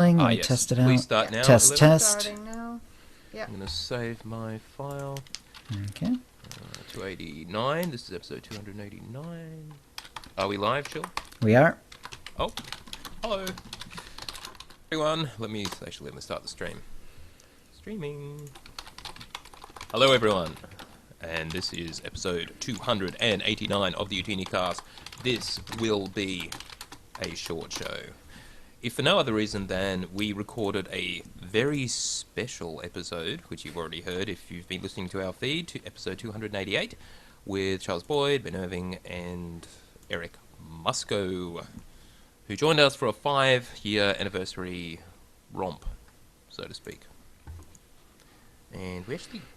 rolling. Let me yes. test it out. Please start now. Test, 11. test. Starting now. Yep. I'm going to save my file. Okay. 289. This is episode 289. Are we live, Chill? We are. Oh, hello. Everyone, let me start the stream. Streaming. Hello, everyone. And this is episode 289 of the OotiniCast. This will be a short show. If for no other reason than we recorded a very special episode, which you've already heard if you've been listening to our feed, to episode 288, with Charles Boyd, Ben Irving, and Eric Musco, who joined us for a 5-year anniversary romp, so to speak. And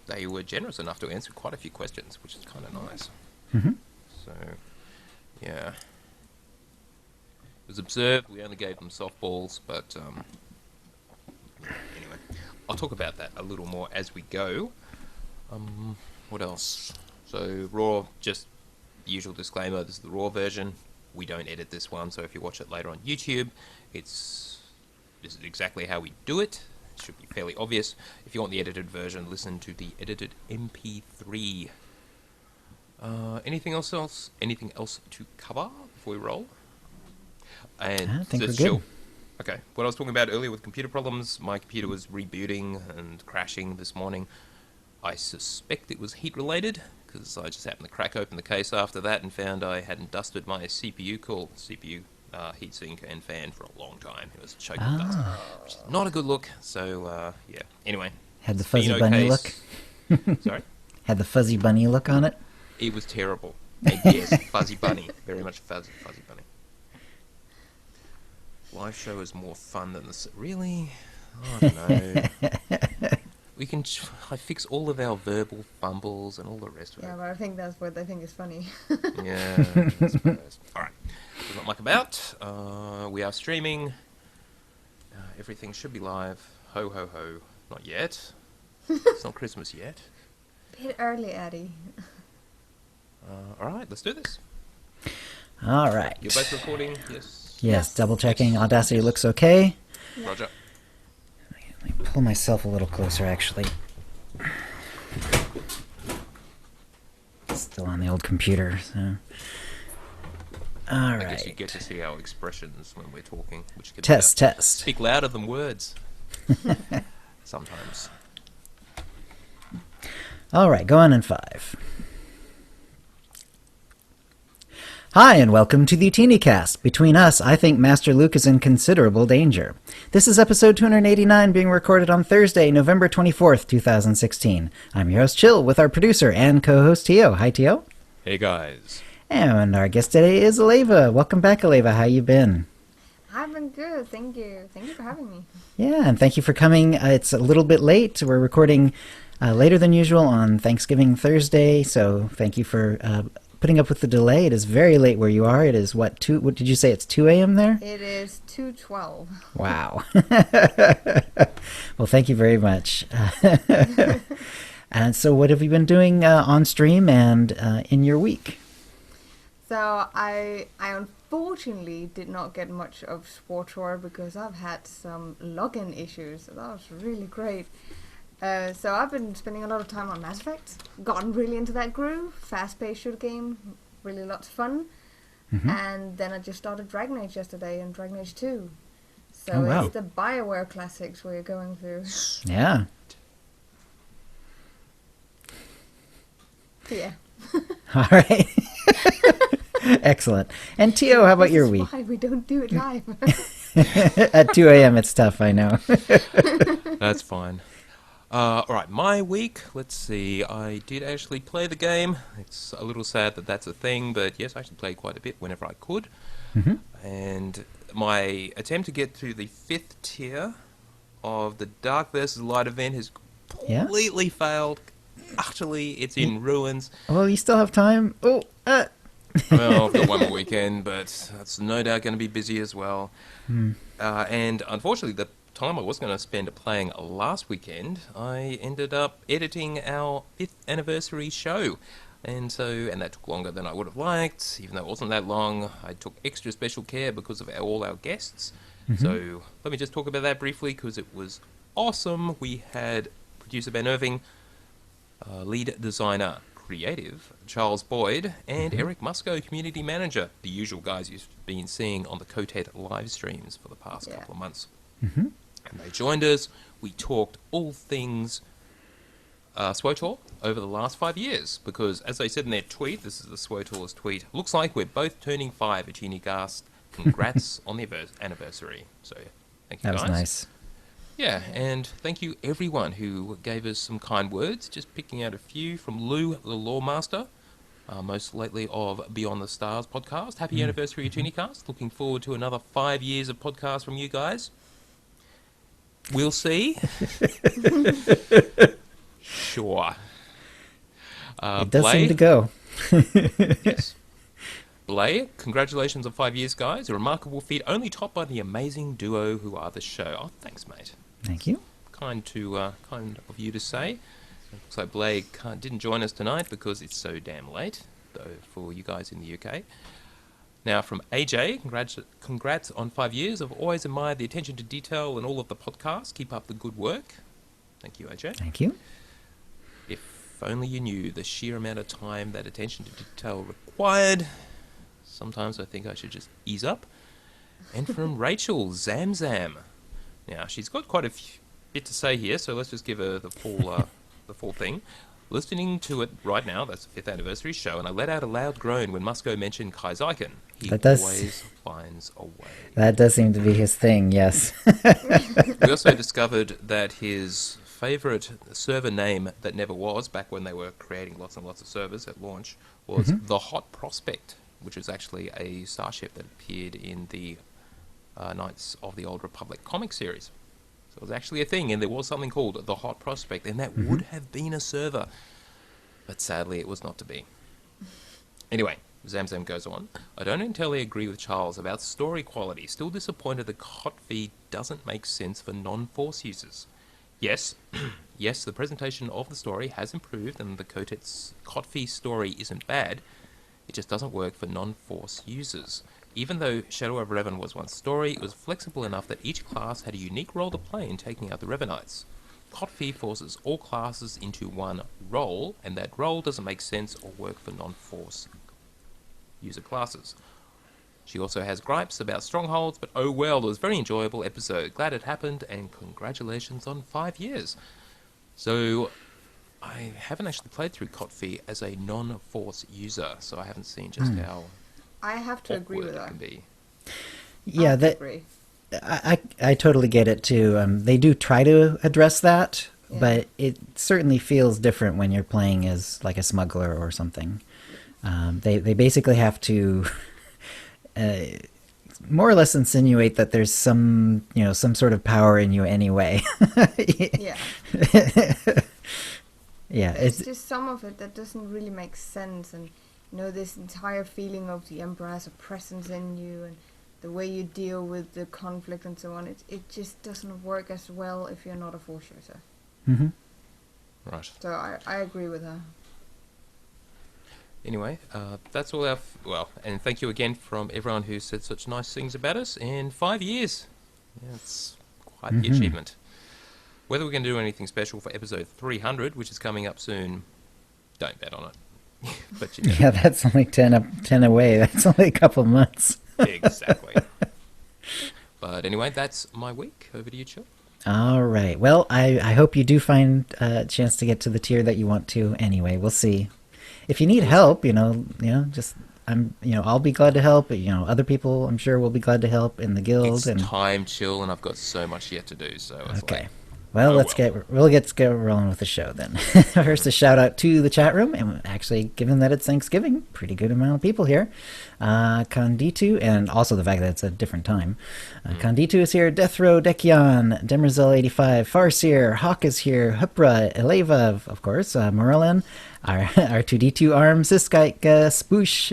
they were generous enough to answer quite a few questions, which is kind of nice. Mm-hmm. So, yeah. It was observed, we only gave them softballs, but anyway, I'll talk about that a little more as we go. What else? So, Raw, just the usual disclaimer, this is the Raw version. We don't edit this one, so if you watch it later on YouTube, this is exactly how we do it. It should be fairly obvious. If you want the edited version, listen to the edited MP3. Anything else? Anything else to cover before we roll? And I think we're chill. good. Okay, what I was talking about earlier with computer problems, my computer was rebooting and crashing this morning. I suspect it was heat related, because I just happened to crack open the case after that and found I hadn't dusted my CPU heatsink and fan for a long time. It was choked with dust, which is not a good look. So yeah. Anyway, Had the fuzzy bunny look. Sorry. Had the fuzzy bunny look on it. It was terrible. And yes, fuzzy bunny, very much fuzzy bunny. Live show is more fun than this. Really? I don't know. We can I fix all of our verbal fumbles and all the rest of it. Yeah, but I think that's what they think is funny. Yeah, I suppose. All right. There's not much about. We are streaming. Everything should be live. Ho, ho, ho. Not yet. It's not Christmas yet. Bit early, Eddie. All right, let's do this. All right. You're both recording? Yes. Yes, double checking. Audacity looks okay. Roger. Let me pull myself a little closer, actually. Still on the old computer, so. All right. I guess you get to see our expressions when we're talking, which can Test. speak louder than words. Sometimes. All right, go on in 5. Hi, and welcome to the OotiniCast. Between us, I think Master Luke is in considerable danger. This is episode 289 being recorded on Thursday, November 24th, 2016. I'm your host, Chill, with our producer and co-host, Tio. Hi, Tio. Hey, guys. And our guest today is Aleva. Welcome back, Aleva. How you been? I've been good, thank you. Thank you for having me. Yeah, and thank you for coming. It's a little bit late. We're recording later than usual on Thanksgiving Thursday, so thank you for putting up with the delay. It is very late where you are. It is, what did you say? It's 2 a.m. there? It is 2:12. Wow. Well, thank you very much. And so what have you been doing on stream and in your week? So I unfortunately did not get much of SWTOR because I've had some login issues. That was really great. So I've been spending a lot of time on Mass Effect. Gotten really into that groove. Fast-paced shooter game. Really lots of fun. Mm-hmm. And then I just started Dragon Age yesterday and Dragon Age 2. So Oh, wow. it's the BioWare classics we're going through. Yeah. Yeah. All right. Excellent. And Tio, how about your This is week? why we don't do it live. At 2 a.m. it's tough, I know. That's fine. Alright, my week, let's see, I did actually play the game. It's a little sad that that's a thing, but yes, I actually played quite a bit whenever I could. Mm-hmm. And my attempt to get to the 5th tier of the Dark vs. Light event has completely failed. Utterly, it's in ruins. Well, you still have time. Oh, Well, I've got one more weekend, but that's no doubt going to be busy as well. And unfortunately, the time I was going to spend playing last weekend, I ended up editing our 5th anniversary show. And that took longer than I would have liked, even though it wasn't that long. I took extra special care because of all our guests. So let me just talk about that briefly because it was awesome. We had producer Ben Irving, lead designer creative Charles Boyd, and Eric Musco, community manager, the usual guys you've been seeing on the Cotet live streams for the past couple of months. And they joined us. We talked all things SWOTOR over the last 5 years because, as they said in their tweet, this is the SWOTOR's tweet, looks like we're both turning 5 at OotiniCast. Congrats on the anniversary. So thank you guys. That was nice. Yeah, and thank you everyone who gave us some kind words. Just picking out a few from Lou, the Lawmaster, most lately of Beyond the Stars podcast. Happy anniversary, OotiniCast. Looking forward to another 5 years of podcasts from you guys. We'll see. Sure. It does seem to go. Yes. Blay, congratulations on 5 years, guys. A remarkable feat, only topped by the amazing duo who are the show. Oh, thanks, mate. Thank you. Kind of you to say. Looks like Blay didn't join us tonight because it's so damn late, though, for you guys in the UK. Now, from AJ, congrats on 5 years. I've always admired the attention to detail in all of the podcasts. Keep up the good work. Thank you, AJ. Thank you. If only you knew the sheer amount of time that attention to detail required. Sometimes I think I should just ease up. And from Rachel, Zamzam. Now, she's got quite a bit to say here, so let's just give her the full thing. Listening to it right now, that's the 5th anniversary show, and I let out a loud groan when Musco mentioned Kaizyken. He always finds a way. That does seem to be his thing, yes. We also discovered that his favourite server name that never was, back when they were creating lots and lots of servers at launch, was The Hot Prospect, which was actually a starship that appeared in the Knights of the Old Republic comic series. So it was actually a thing, and there was something called The Hot Prospect, and that would have been a server. But sadly, it was not to be. Anyway, Zamzam goes on. I don't entirely agree with Charles about story quality. Still disappointed the COT feed doesn't make sense for non-Force users. Yes, yes, the presentation of the story has improved, and the COT fee story isn't bad. It just doesn't work for non-Force users. Even though Shadow of Revan was one story, it was flexible enough that each class had a unique role to play in taking out the Revanites. COT forces all classes into one role, and that role doesn't make sense or work for non-Force user classes. She also has gripes about strongholds, but oh well, it was a very enjoyable episode. Glad it happened, and congratulations on 5 years. So, I haven't actually played through COT as a non-Force user, so I haven't seen just how I have to agree with that. Can be. Yeah, agree. I totally get it too. They do try to address that, but it certainly feels different when you're playing as like a smuggler or something. They basically have to more or less insinuate that there's some sort of power in you anyway. Yeah. Yeah, it's just some of it that doesn't really make sense, and this entire feeling of the Emperor has a presence in you, and the way you deal with the conflict and so on, it just doesn't work as well if you're not a Force user. Mm-hmm. Right. So I agree with her. Anyway, that's all and thank you again from everyone who said such nice things about us in 5 years. Yeah, it's quite the achievement. Whether we're going to do anything special for episode 300, which is coming up soon, don't bet on it. But yeah, that's only 10 away. That's only a couple months. Exactly. But anyway, that's my week. Over to you, Chill. All right. Well, I hope you do find a chance to get to the tier that you want to. Anyway, we'll see. If you need help, just I'll be glad to help. Other people, I'm sure, will be glad to help in the guild. It's time, Chill, and I've got so much yet to do. So it's okay. Well, we'll get rolling with the show then. First, a shout out to the chat room, and actually, given that it's Thanksgiving, pretty good amount of people here. Kanditu, and also the fact that it's a different time. Kanditu is here, Death Row, Dekian, Demerzel85, Farseer, Hawk is here, Hupra, Eleva, of course, Morelin, our 2D2 arm, Siskike, Spoosh,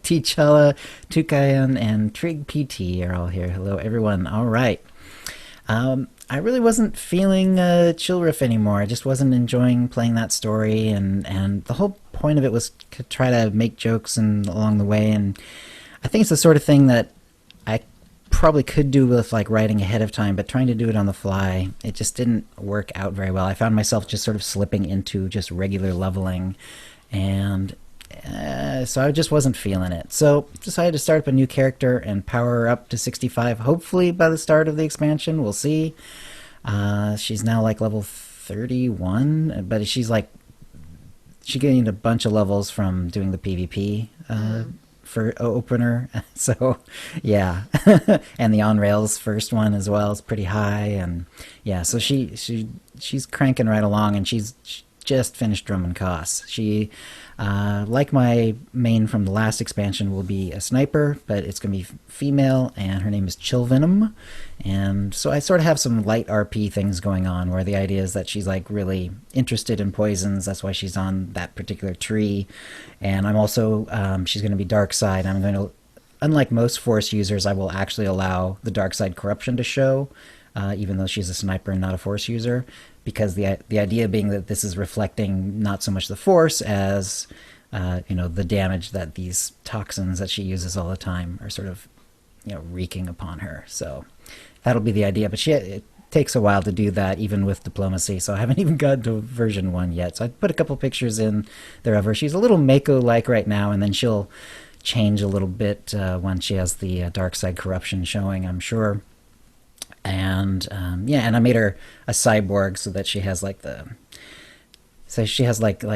T'Challa, Tukayan, and Trig PT are all here. Hello, everyone. All right. I really wasn't feeling Chill Riff anymore. I just wasn't enjoying playing that story, and the whole point of it was to try to make jokes along the way, and I think it's the sort of thing that I probably could do with like writing ahead of time, but trying to do it on the fly, it just didn't work out very well. I found myself just sort of slipping into just regular leveling, and so I just wasn't feeling it. So decided to start up a new character and power her up to 65. Hopefully by the start of the expansion, we'll see. She's now like level 31, but she gained a bunch of levels from doing the PvP for opener. So yeah, and the on rails first one as well is pretty high, and yeah, so she's cranking right along, and she just finished Drum & Koss. She, like my main from the last expansion, will be a sniper, but it's going to be female, and her name is Chillvenom. And so I sort of have some light RP things going on, where the idea is that she's like really interested in poisons. That's why she's on that particular tree. And I'm also, she's going to be dark side. I'm going to, unlike most Force users, I will actually allow the dark side corruption to show, even though she's a sniper and not a Force user, because the idea being that this is reflecting not so much the Force as the damage that these toxins that she uses all the time are sort of wreaking upon her. So that'll be the idea, but it takes a while to do that, even with diplomacy, so I haven't even gotten to version 1 yet. So I put a couple pictures in there of her. She's a little Mako-like right now, and then she'll change a little bit once she has the dark side corruption showing, I'm sure. And and I made her a cyborg so that she has like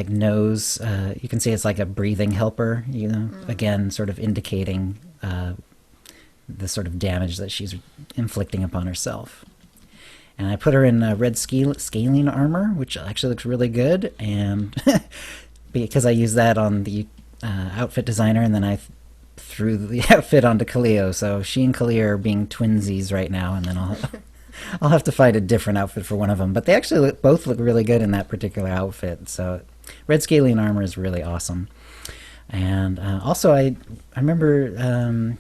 nose. You can see it's like a breathing helper. Again, sort of indicating the sort of damage that she's inflicting upon herself. And I put her in red scaling armor, which actually looks really good, and because I used that on the outfit designer, and then I threw the outfit onto Kaleo. So she and Kaleo are being twinsies right now, and then I'll have to find a different outfit for one of them. But they actually both look really good in that particular outfit. So red scaling armor is really awesome. And also I remember,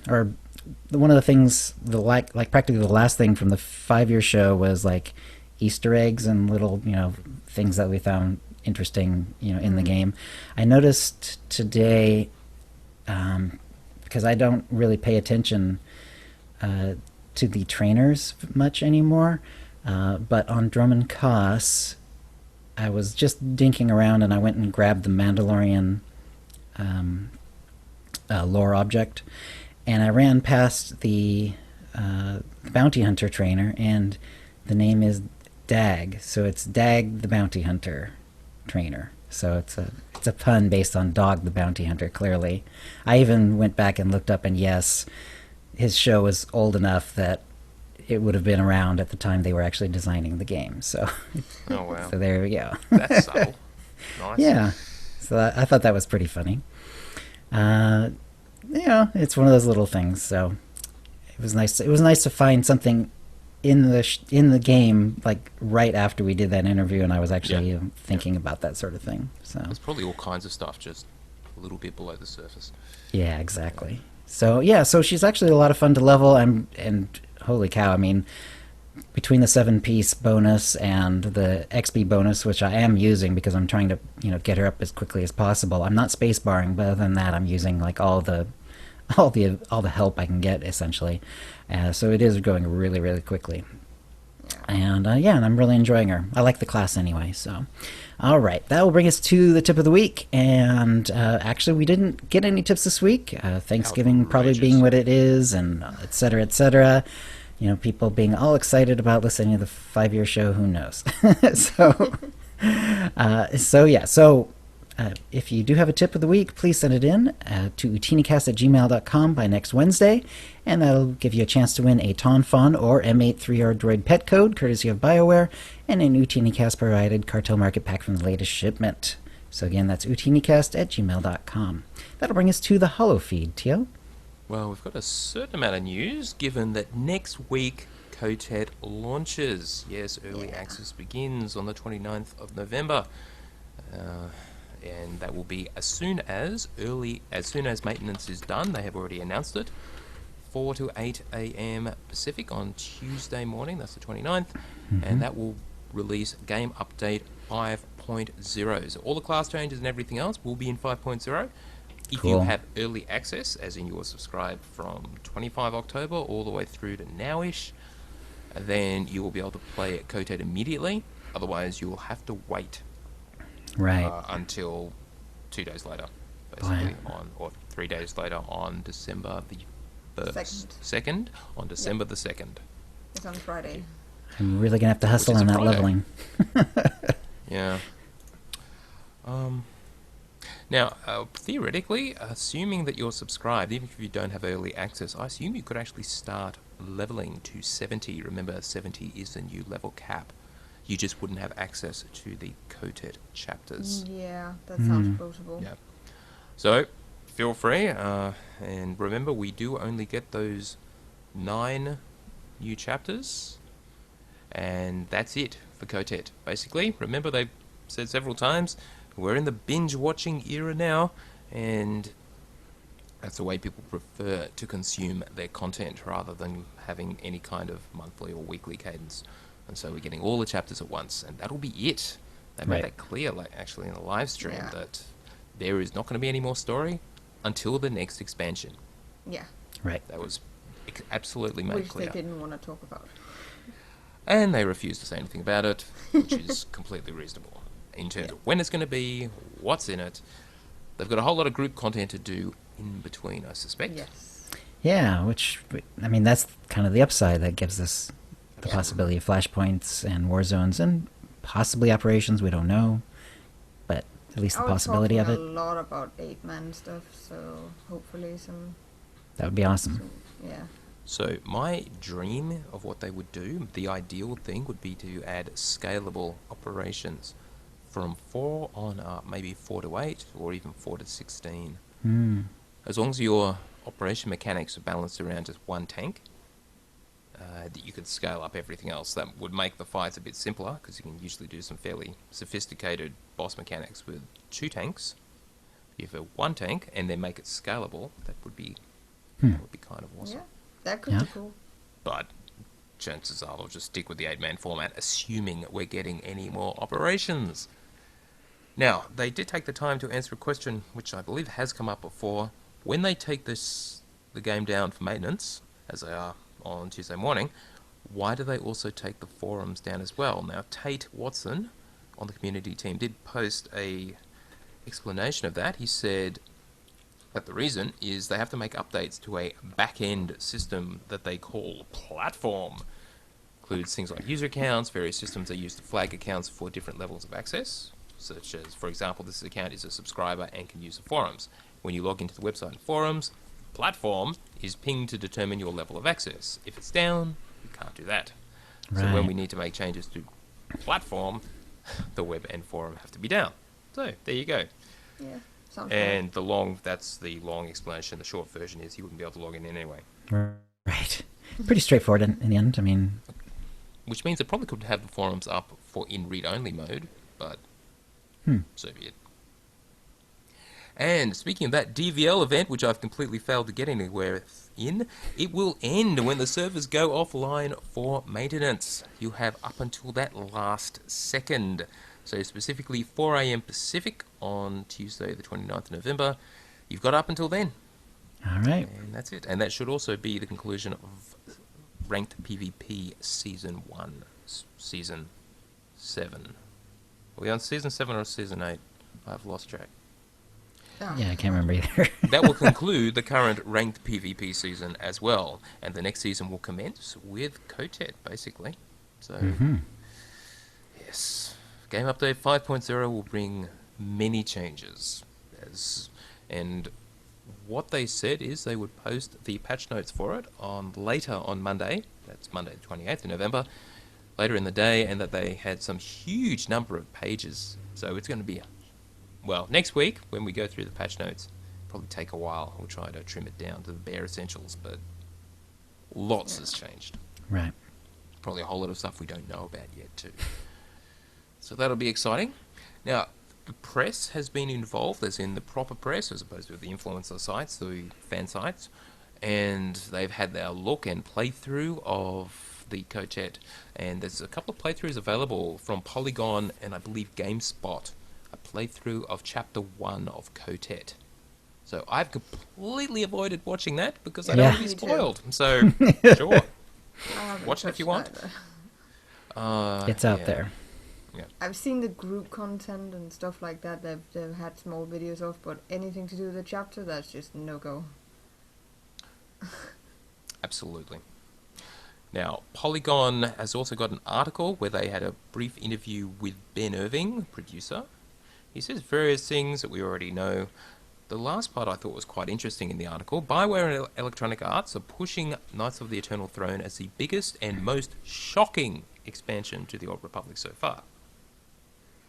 one of the things, like practically the last thing from the 5-year show was like Easter eggs and little things that we found interesting in the game. I noticed today, because I don't really pay attention to the trainers much anymore, but on Drum & Koss, I was just dinking around and I went and grabbed the Mandalorian lore object, and I ran past the bounty hunter trainer, and the name is Dag, so it's Dag the bounty hunter trainer. So it's a pun based on Dog the Bounty Hunter, clearly. I even went back and looked up, and yes, his show was old enough that it would have been around at the time they were actually designing the game. So, oh wow! So there we go. That's subtle. Nice. Yeah. So I thought that was pretty funny. It's one of those little things. So it was nice. It was nice to find something in the game, like right after we did that interview, and I was actually thinking about that sort of thing. So there's probably all kinds of stuff just a little bit below the surface. Yeah, exactly. So so she's actually a lot of fun to level, and holy cow, I mean, between the 7-piece bonus and the XP bonus, which I am using because I'm trying to get her up as quickly as possible. I'm not space barring, but other than that, I'm using like all the help I can get, essentially. So it is going really, really quickly. And and I'm really enjoying her. I like the class anyway. So, all right, that will bring us to the tip of the week. And actually, we didn't get any tips this week. Thanksgiving probably being what it is, and et cetera, et cetera. People being all excited about listening to the 5-year show. Who knows? So if you do have a tip of the week, please send it in to OotiniCast@gmail.com by next Wednesday, and that'll give you a chance to win a Tonfon or M83R Droid pet code, courtesy of BioWare, and an OotiniCast-provided Cartel Market pack from the latest shipment. So again, that's OotiniCast@gmail.com. That'll bring us to the Holo feed, Tio. Well, we've got a certain amount of news, given that next week Kotet launches. Yes, early access begins on the 29th of November. And that will be as soon as maintenance is done. They have already announced it. 4 to 8 a.m. Pacific on Tuesday morning, that's the 29th. And that will release Game Update 5.0. So all the class changes and everything else will be in 5.0. If Cool. you have early access, as in you are subscribed from 25 October all the way through to nowish, then you will be able to play at Kotet immediately. Otherwise, you will have to wait Right. until 2 days later, Boy. basically, or 3 days later on December the 2nd, on December the 2nd. It's on Friday. I'm really going to have to hustle is on a that Friday. leveling. Yeah. Now, theoretically, assuming that you're subscribed, even if you don't have early access, I assume you could actually start leveling to 70. Remember, 70 is the new level cap. You just wouldn't have access to the Kotet chapters. Yeah, that sounds plausible. Yeah. So, feel free, and remember, we do only get those 9 new chapters, and that's it for Kotet. Basically, remember, they've said several times, we're in the binge-watching era now, and that's the way people prefer to consume their content rather than having any kind of monthly or weekly cadence. And so we're getting all the chapters at once, and that'll be it. They made Right. that clear, like, actually, in the live stream, Yeah. that there is not going to be any more story until the next expansion. Yeah, Right. That was absolutely made which clear. they didn't want to talk about. And they refused to say anything about it, which is completely reasonable. In terms of when it's going to be, what's in it, they've got a whole lot of group content to do in between, I suspect. Yes. Yeah, which, I mean, that's kind of the upside that gives us the Absolutely. possibility of flashpoints and war zones and possibly operations. We don't know, but at least the I was possibility of talking it, a lot about 8-man stuff, so hopefully some, that would be awesome. yeah. So my dream of what they would do, the ideal thing would be to add scalable operations from 4 on up, maybe 4 to 8, or even 4 to 16. As long as your operation mechanics are balanced around just one tank, that you could scale up everything else. That would make the fights a bit simpler, because you can usually do some fairly sophisticated boss mechanics with 2 tanks. If you have 1 tank and then make it scalable, that would be kind of awesome. Yeah, that could Yeah. be cool. But chances are they'll just stick with the 8-man format, assuming we're getting any more operations. Now, they did take the time to answer a question which I believe has come up before. When they take the game down for maintenance, as they are on Tuesday morning, why do they also take the forums down as well? Now, Tate Watson on the community team did post a explanation of that. He said that the reason is they have to make updates to a back-end system that they call Platform. Includes things like user accounts, various systems they use to flag accounts for different levels of access, such as, for example, this account is a subscriber and can use the forums. When you log into the website and forums, Platform is pinged to determine your level of access. If it's down, you can't do that. So when Right. we need to make changes to Platform, the web and forum have to be down. So there you go. Yeah, sounds And that's the long explanation. The short version is you wouldn't be able to log in anyway. Right. Pretty straightforward in the end. I mean, Which means it probably could have the forums up for in read-only mode, but so be it. And speaking of that DVL event, which I've completely failed to get anywhere in, it will end when the servers go offline for maintenance. You have up until that last second. So specifically 4 a.m. Pacific on Tuesday the 29th of November. You've got up until then. all right. And that's it. And that should also be the conclusion of Ranked PvP Season 1, Season 7. Are we on Season 7 or Season 8? I've lost track. Ah, Yeah, I can't remember either. That will conclude the current Ranked PvP season as well. And the next season will commence with Kotet, basically. So, yes. Game Update 5.0 will bring many changes. And what they said is they would post the patch notes for it later on Monday. That's Monday the 28th of November. Later in the day, and that they had some huge number of pages. So it's going to be, well, next week when we go through the patch notes, probably take a while. We'll try to trim it down to the bare essentials, but lots has changed. Right. Probably a whole lot of stuff we don't know about yet too. So that'll be exciting. Now, the press has been involved, as in the proper press, as opposed to the influencer sites, the fan sites, and they've had their look and playthrough of the Kotet, and there's a couple of playthroughs available from Polygon and I believe GameSpot, a playthrough of Chapter 1 of Kotet. So I've completely avoided watching that because I Yeah. don't want to be Me too. spoiled. So, sure. I haven't Watch it if you touched want. either. It's out Yeah. there. I've seen the group content and stuff like that. They've had small videos of, but anything to do with the chapter, that's just no go. Absolutely. Now, Polygon has also got an article where they had a brief interview with Ben Irving, producer. He says various things that we already know. The last part I thought was quite interesting in the article. BioWare and Electronic Arts are pushing Knights of the Eternal Throne as the biggest and most shocking expansion to the Old Republic so far.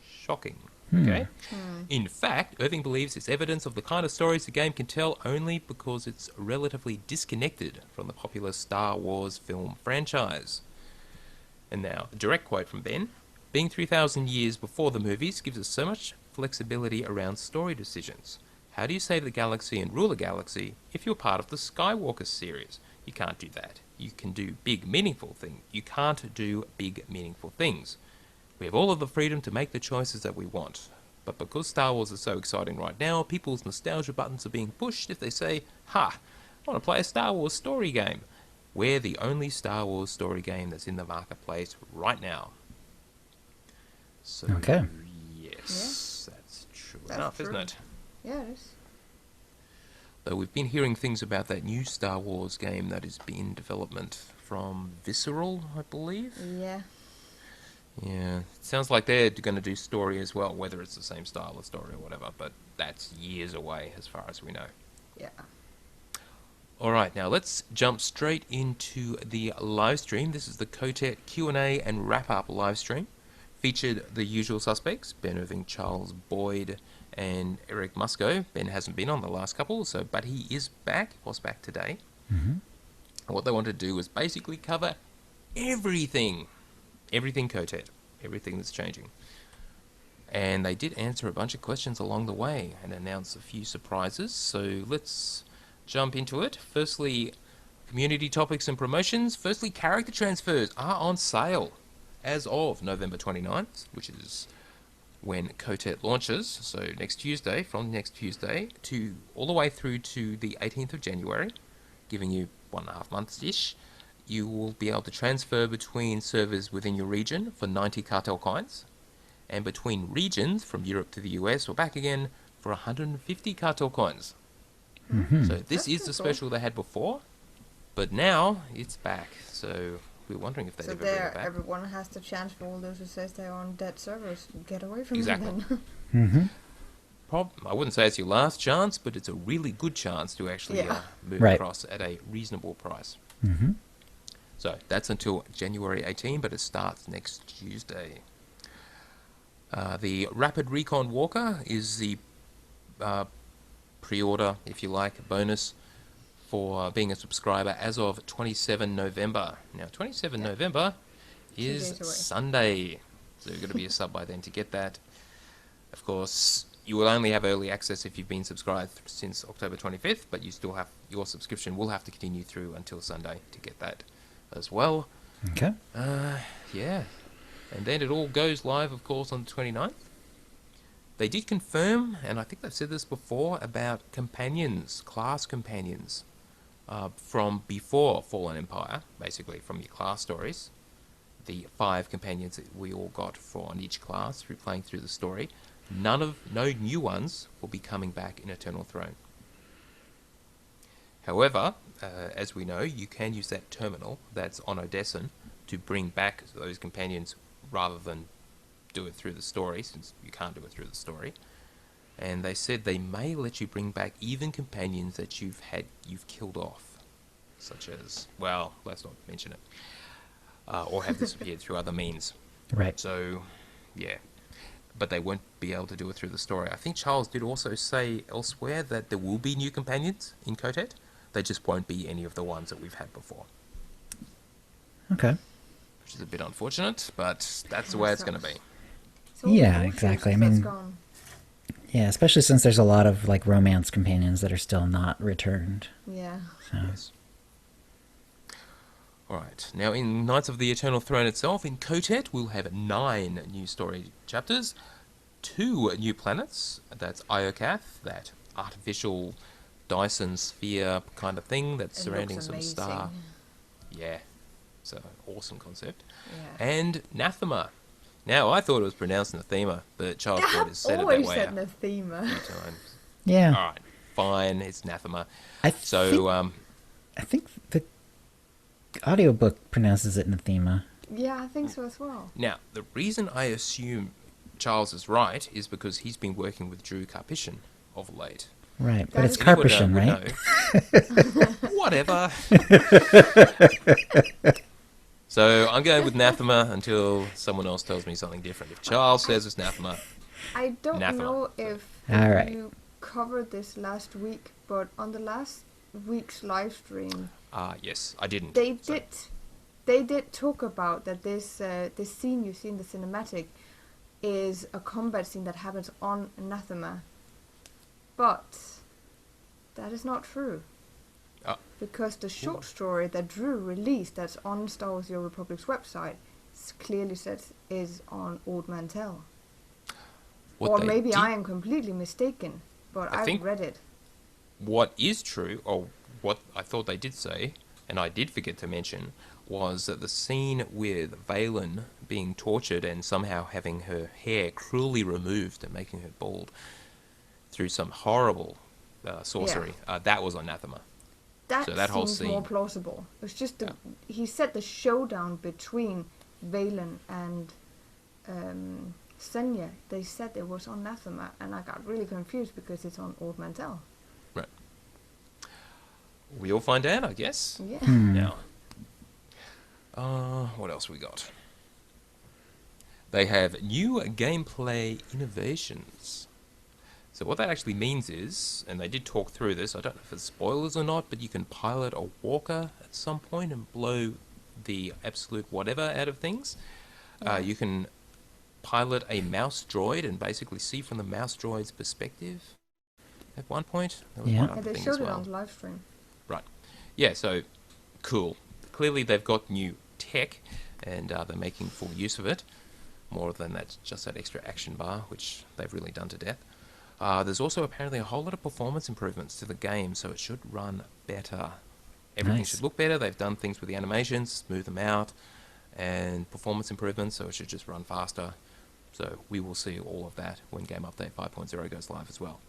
Shocking. Okay? In fact, Irving believes it's evidence of the kind of stories the game can tell only because it's relatively disconnected from the popular Star Wars film franchise. And now, a direct quote from Ben. Being 3,000 years before the movies gives us so much flexibility around story decisions. How do you save the galaxy and rule the galaxy if you're part of the Skywalker series? You can't do that. You can do big, meaningful things. You can't do big, meaningful things. We have all of the freedom to make the choices that we want. But because Star Wars is so exciting right now, people's nostalgia buttons are being pushed if they say, ha, I want to play a Star Wars story game. We're the only Star Wars story game that's in the marketplace right now. So, Okay. yes, that's true That's enough, true. isn't it? Yeah, it is. Though we've been hearing things about that new Star Wars game that is in development from Visceral, I believe. Yeah. Yeah, it sounds like they're going to do story as well, whether it's the same style of story or whatever, but that's years away as far as we know. Yeah. Alright, now let's jump straight into the live stream. This is the Kotet Q&A and wrap-up live stream. Featured the usual suspects, Ben Irving, Charles Boyd, and Eric Musco. Ben hasn't been on the last couple, but he is back. Was back today. Mm-hmm. And what they wanted to do was basically cover everything. Everything Kotet. Everything that's changing. And they did answer a bunch of questions along the way and announce a few surprises. So let's jump into it. Firstly, community topics and promotions. Firstly, character transfers are on sale as of November 29th, which is when Kotet launches. So next Tuesday, from next Tuesday to all the way through to the 18th of January, giving you 1.5 months-ish. You will be able to transfer between servers within your region for 90 cartel coins, and between regions from Europe to the US or back again for 150 cartel coins. Mm-hmm. So this That's is pretty the cool. special they had before, but now it's back. So we're wondering if they'd So ever bring it there, back. everyone has to chance for all those who says they're on dead servers. Get away from Exactly. them Mm-hmm. I wouldn't say it's your last chance, but it's a really good chance to actually Yeah. move Right. across at a reasonable price. Mm-hmm. So that's until January 18, but it starts next Tuesday. The Rapid Recon Walker is the pre-order, if you like, bonus for being a subscriber as of 27 November. Now, 27 Yeah. November 2 is days away. Sunday, so you've got to be a sub by then to get that. Of course, you will only have early access if you've been subscribed since October 25th, but you still have your subscription will have to continue through until Sunday to get that as well. Okay. Yeah. And then it all goes live, of course, on the 29th. They did confirm, and I think they've said this before, about companions, class companions, from before Fallen Empire, basically from your class stories. The 5 companions that we all got for on each class through playing through the story. No new ones will be coming back in Eternal Throne. However, as we know, you can use that terminal that's on Odessen to bring back those companions rather than do it through the story, since you can't do it through the story. And they said they may let you bring back even companions that you've killed off, such as, well, let's not mention it, or have disappeared through other means. Right. So, yeah. But they won't be able to do it through the story. I think Charles did also say elsewhere that there will be new companions in Kotet. They just won't be any of the ones that we've had before. Okay. Which is a bit unfortunate, but that's the way it's going to be. So Yeah, unfortunate exactly. I that's mean- gone. Yeah, especially since there's a lot of like romance companions that are still not returned. Yeah. So. Yes. Alright, now in Knights of the Eternal Throne itself, in Kotet, we'll have 9 new story chapters, 2 new planets, that's Iokath, that artificial Dyson sphere kind of thing that's It surrounding looks some amazing. star. Yeah, it's an awesome concept. Yeah. And Nathema. Now, I thought it was pronounced Nathema, but Charles Ford has said it that Always way said a Nathema. few times. Yeah. All right, fine, it's Nathema. I So, think, I think the audiobook pronounces it Nathema. Yeah, I think so as well. now, the reason I assume Charles is right is because he's been working with Drew Karpyshyn of late. Right, but That it's is- Karpyshyn, Would right? know. Whatever. So I'm going with Nathema until someone else tells me something different. If Charles says it's Nathema, I don't Nathema. know if All right. you covered this last week, but on the last week's live stream, yes, I didn't. they So- did talk about that this scene you see in the cinematic is a combat scene that happens on Anathema, but that is not true. Because the short story that Drew released that's on Star Wars: The Old Republic's website clearly says is on Old Mantell. What Or they maybe did- I am completely mistaken, but I I've think- read it. What is true, or what I thought they did say, and I did forget to mention, was that the scene with Valen being tortured and somehow having her hair cruelly removed and making her bald through some horrible sorcery, that was on Anathema. That, So that whole seems more scene- plausible. It's just he said the showdown between Valen and Senya. They said it was on Anathema, and I got really confused because it's on Old Mantell. Right. We'll find out, I guess. Yeah. Now, what else we got? They have new gameplay innovations. So what that actually means is, and they did talk through this, I don't know if it's spoilers or not, but you can pilot a walker at some point and blow the absolute whatever out of things. Yeah. You can pilot a mouse droid and basically see from the mouse droid's perspective at one point. There was Yeah. one Yeah, other they thing showed as it well. on the live stream. Right. Yeah, so cool. Clearly they've got new tech and they're making full use of it. More than that, just that extra action bar, which they've really done to death. There's also apparently a whole lot of performance improvements to the game, so it should run better. Everything Nice. should look better. They've done things with the animations, smooth them out, and performance improvements, so it should just run faster. So we will see all of that when Game Update 5.0 goes live as well.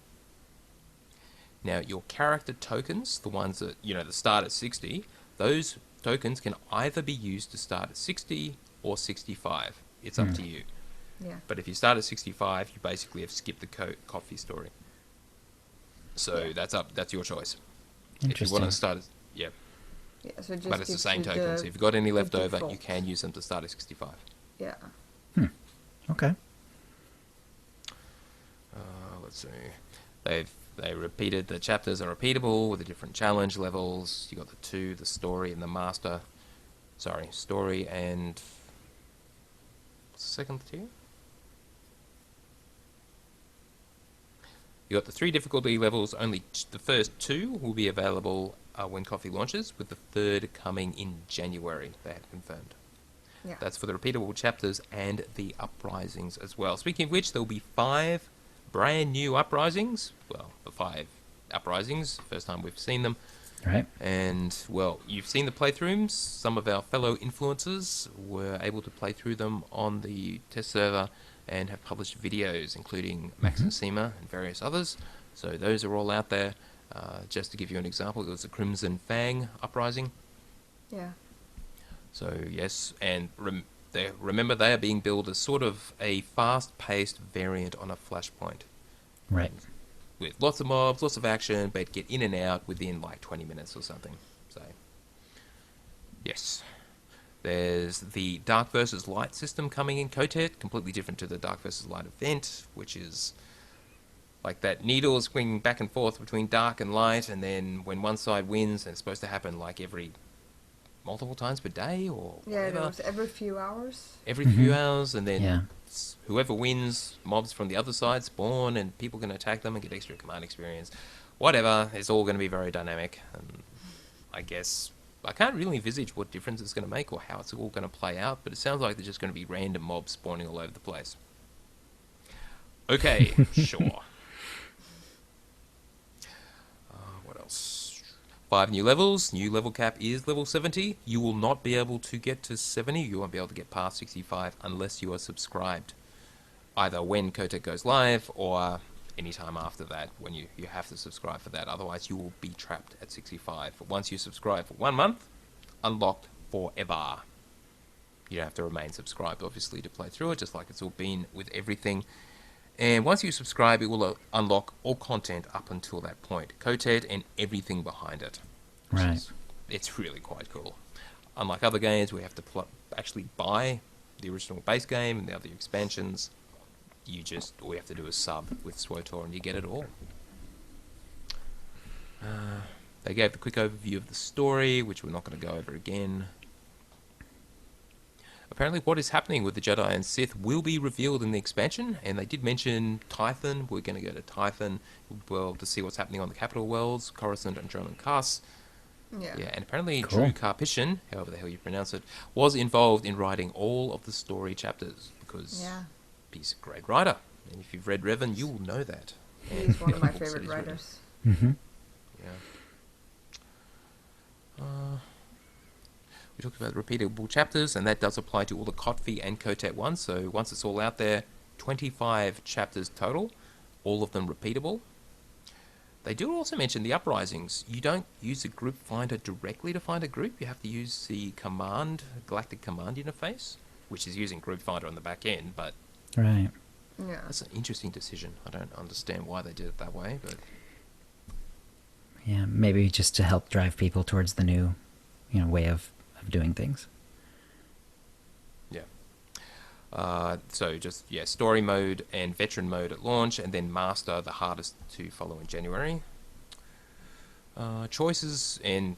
Now, your character tokens, the ones that, that start at 60, those tokens can either be used to start at 60 or 65. It's up to you. Yeah. But if you start at 65, you basically have skipped the coffee story. So Yeah. that's your choice. If Interesting. you want to start at, Yeah. So it just but it's the gives same you tokens. If you've got any left over, you default. can use them to start at 65. Yeah. Okay. Let's see. They repeated the chapters are repeatable with the different challenge levels. You got the story and the master. Sorry, story and what's the second tier? You got the 3 difficulty levels. Only the first 2 will be available when Coffee launches, with the third coming in January. They have confirmed. Yeah. That's for the repeatable chapters and the uprisings as well. Speaking of which, there will be 5 brand new uprisings. Well, the 5 uprisings, first time we've seen them. Right. And, well, you've seen the playthroughs. Some of our fellow influencers were able to play through them on the test server and have published videos, including Max and Seema and various others. So those are all out there. Just to give you an example, there was the Crimson Fang uprising. Yeah. So, yes, and remember they are being billed as sort of a fast-paced variant on a Flashpoint. Right. With lots of mobs, lots of action, but get in and out within like 20 minutes or something. So, yes. There's the Dark versus Light system coming in Kotet, completely different to the Dark versus Light event, which is like that needle swinging back and forth between dark and light, and then when one side wins, and it's supposed to happen like every multiple times per day or Yeah, whatever. it was every few hours. Every few hours, and then Yeah. whoever wins, mobs from the other side spawn, and people can attack them and get extra command experience. Whatever, it's all going to be very dynamic, and I guess I can't really envisage what difference it's going to make or how it's all going to play out, but it sounds like there's just going to be random mobs spawning all over the place. Okay, sure. 5 new levels. New level cap is level 70. You will not be able to get to 70. You won't be able to get past 65 unless you are subscribed. Either when Kotek goes live or any time after that when you have to subscribe for that. Otherwise, you will be trapped at 65. But once you subscribe for 1 month, unlocked forever. You don't have to remain subscribed, obviously, to play through it, just like it's all been with everything. And once you subscribe, it will unlock all content up until that point. Kotet and everything behind it. Right. It's really quite cool. Unlike other games, we have to actually buy the original base game and the other expansions. All you have to do is sub with SWTOR and you get it all. They gave the quick overview of the story, which we're not going to go over again. Apparently what is happening with the Jedi and Sith will be revealed in the expansion, and they did mention Tython. We're going to go to Tython to see what's happening on the Capital Worlds, Coruscant and Dronan Cass. Yeah. And apparently Cool. Drew Karpyshyn, however the hell you pronounce it, was involved in writing all of the story chapters, because he's a great writer. And if you've read Revan, you will know that. He's one of my Books that favorite he's written. writers. Mm-hmm. We talked about repeatable chapters, and that does apply to all the Kotfi and Kotet ones. So once it's all out there, 25 chapters total, all of them repeatable. They do also mention the uprisings. You don't use the group finder directly to find a group. You have to use the Galactic Command interface, which is using group finder on the back end, but Right. Yeah. that's an interesting decision. I don't understand why they did it that way, but Yeah, maybe just to help drive people towards the new, way of doing things. so just story mode and veteran mode at launch, and then master, the hardest to follow in January. Choices, and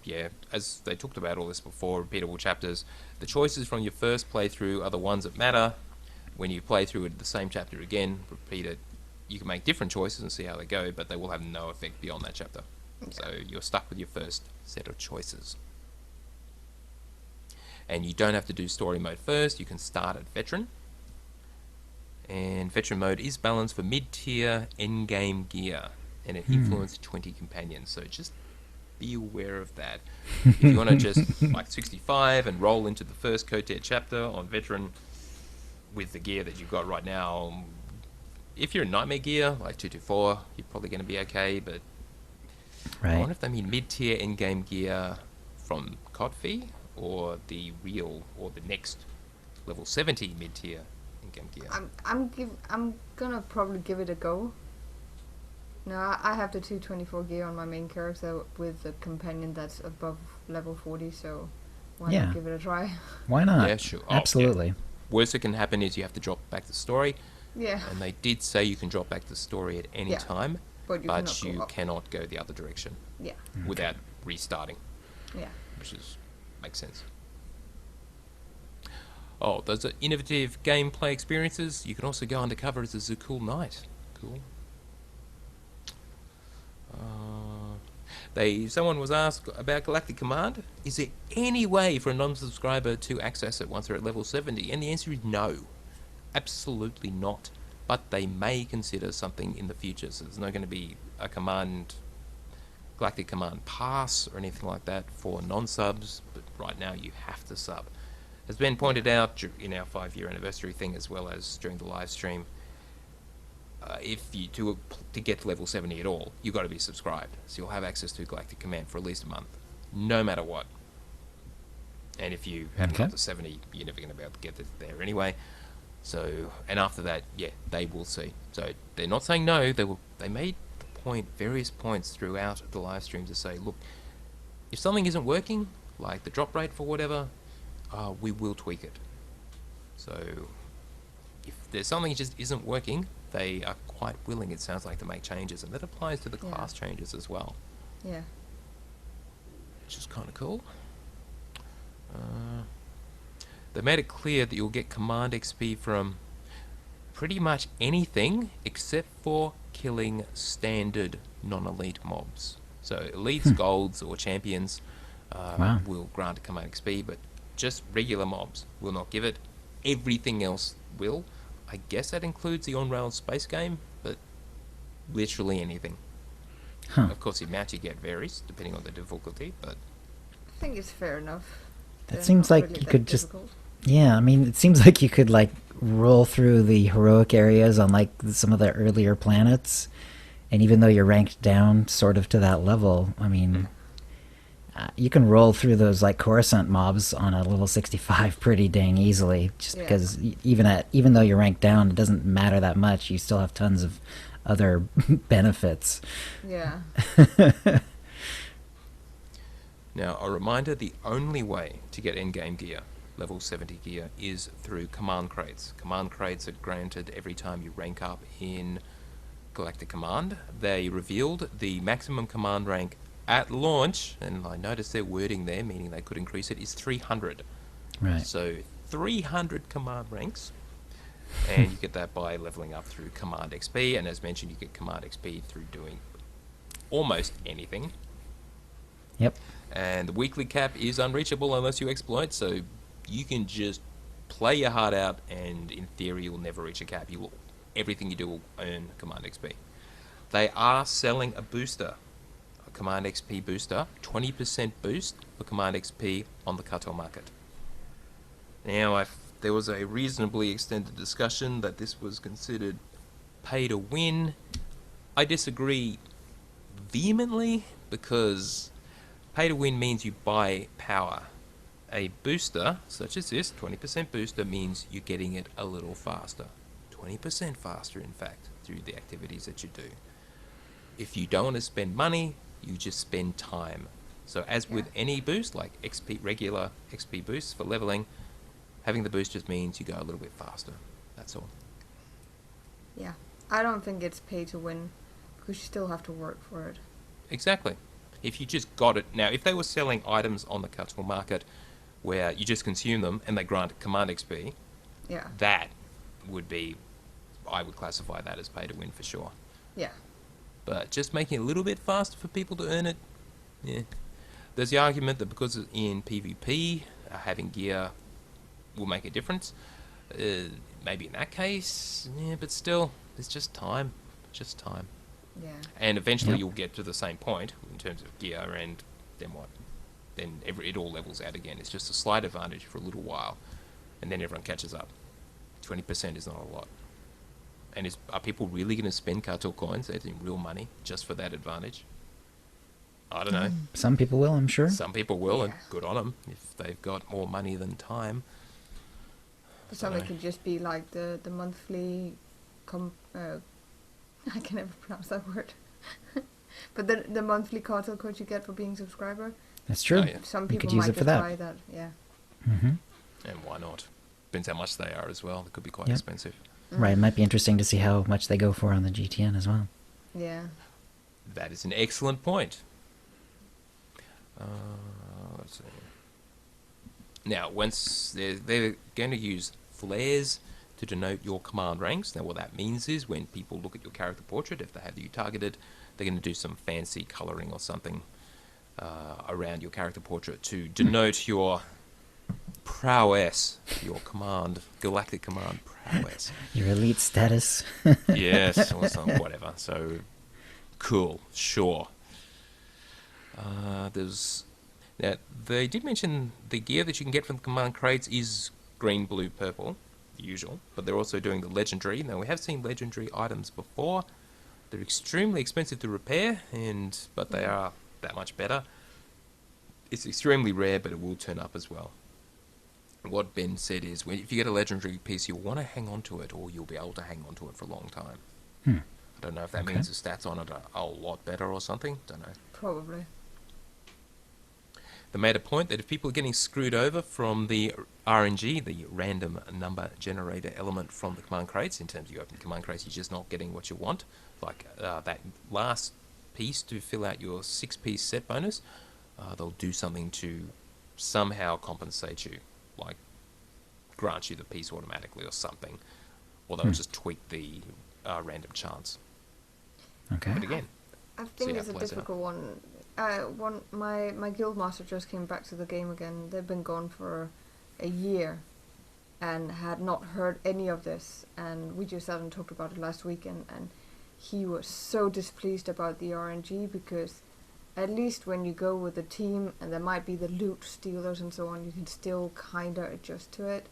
as they talked about all this before, repeatable chapters. The choices from your first playthrough are the ones that matter. When you play through it, the same chapter again, repeat it. You can make different choices and see how they go, but they will have no effect beyond that chapter. So you're stuck with your first set of choices. And you don't have to do story mode first. You can start at veteran. And veteran mode is balanced for mid-tier endgame gear, and it influences 20 companions. So just be aware of that. If you want to just like 65 and roll into the first Kotet chapter on veteran with the gear that you've got right now, if you're in nightmare gear like 224, you're probably going to be okay. But I Right. wonder if they mean mid-tier endgame gear from Kotfi, or the real, or the next level 70 mid-tier endgame gear. I'm gonna probably give it a go. No, I have the 224 gear on my main character with a companion that's above level 40, so why Yeah. not give it a try? Why not? Yeah, sure. Oh, yeah. Absolutely. Worst that can happen is you have to drop back the story, Yeah, and they did say you can drop back the story at any Yeah. time, but you but cannot you go up. cannot go the other direction Yeah, without restarting, yeah. which makes sense. Oh, those are innovative gameplay experiences. You can also go undercover as a Zukul Knight. Cool. Someone was asked about Galactic Command. Is there any way for a non-subscriber to access it once they're at level 70? And the answer is no. Absolutely not. But they may consider something in the future. So there's not going to be a Galactic Command pass or anything like that for non-subs. But right now you have to sub. As Ben pointed out in our 5-year anniversary thing, as well as during the live stream, if you to get to level 70 at all, you've got to be subscribed. So you'll have access to Galactic Command for at least a month, no matter what. And if you haven't got to 70, you're never going to be able to get there anyway. So, and after that, they will see. So they're not saying no. They made various points throughout the live stream to say, look, if something isn't working, like the drop rate for whatever, we will tweak it. So if there's something that just isn't working, they are quite willing, it sounds like, to make changes, and that applies to the class changes as well, Yeah. which is kind of cool. They made it clear that you'll get command XP from pretty much anything except for killing standard non-elite mobs. So elites, golds, or champions Wow. will grant command XP, but just regular mobs will not give it. Everything else will. I guess that includes the on-rail space game, but literally anything. Huh. Of course, the amount you get varies depending on the difficulty, but I think it's fair enough. That They're seems not like really you that could just... difficult. Yeah, I mean, it seems like you could, like, roll through the heroic areas on, like, some of the earlier planets, and even though you're ranked down sort of to that level, I mean, you can roll through those, like, Coruscant mobs on a level 65 pretty dang easily, just Yeah. because even though you're ranked down, it doesn't matter that much. You still have tons of other benefits. Yeah. now a reminder: the only way to get endgame gear, level 70 gear, is through command crates. Command crates are granted every time you rank up in Galactic Command. They revealed the maximum command rank at launch, and I noticed their wording there, meaning they could increase it, is 300. Right. So 300 command ranks, and you get that by leveling up through Command XP, and as mentioned, you get Command XP through doing almost anything. Yep. And the weekly cap is unreachable unless you exploit, so you can just play your heart out, and in theory you'll never reach a cap. Everything you do will earn Command XP. They are selling a booster, a Command XP booster, 20% boost for Command XP on the Cartel market. Now, there was a reasonably extended discussion that this was considered pay to win. I disagree vehemently, because pay to win means you buy power. A booster, such as this, 20% booster, means you're getting it a little faster. 20% faster, in fact, through the activities that you do. If you don't want to spend money, you just spend time. So as with any boost, like XP, regular XP boosts for leveling, having the boost just means you go a little bit faster. That's all. Yeah. I don't think it's pay to win, because you still have to work for it. Exactly. If you just got it... Now, if they were selling items on the Cartel market where you just consume them and they grant Command XP, Yeah. that would be... I would classify that as pay to win for sure. Yeah. But just making it a little bit faster for people to earn it, yeah. There's the argument that because in PvP, having gear will make a difference. Maybe in that case, yeah, but still, it's just time. Just time. Yeah. And eventually Yep. you'll get to the same point in terms of gear, and then what? Then it all levels out again. It's just a slight advantage for a little while, and then everyone catches up. 20% is not a lot. And are people really going to spend Cartel coins, as in real money, just for that advantage? I don't know. Some people will, I'm sure. Some people will, and Yeah. good on them if they've got more money than time. For some, it Dunno. could just be like the monthly... I can never pronounce that word. But the monthly cartel code you get for being a subscriber, That's true. Oh, yeah. some You people could use might it for just that. buy that. Yeah. Hmm. And why not? Depends how much they are as well. They could be quite Yep. expensive. Right, it might be interesting to see how much they go for on the GTN as well. Yeah. That is an excellent point. Let's see. Now, once they're going to use flares to denote your command ranks. Now, what that means is when people look at your character portrait, if they have you targeted, they're going to do some fancy colouring or something around your character portrait to denote your prowess, your galactic command prowess. Your elite status. Yes, or some whatever. So, cool, sure. Now, they did mention the gear that you can get from the command crates is green, blue, purple, the usual, but they're also doing the legendary. Now, we have seen legendary items before. They're extremely expensive to repair, but they are that much better. It's extremely rare, but it will turn up as well. What Ben said is, if you get a legendary piece, you'll want to hang on to it, or you'll be able to hang on to it for a long time. I don't know if that Okay. means the stats on it are a lot better or something. Don't know. Probably. They made a point that if people are getting screwed over from the RNG, the random number generator element from the command crates, in terms of you open command crates, you're just not getting what you want, like that last piece to fill out your 6-piece set bonus, they'll do something to somehow compensate you, like grant you the piece automatically or something, or they'll just tweak the random chance. Okay. But again, I See think how it's it a plays out. difficult one. My guild master just came back to the game again. They've been gone for a year and had not heard any of this, and we just sat and talked about it last weekend, and he was so displeased about the RNG because at least when you go with a team and there might be the loot stealers and so on, you can still kind of adjust to it.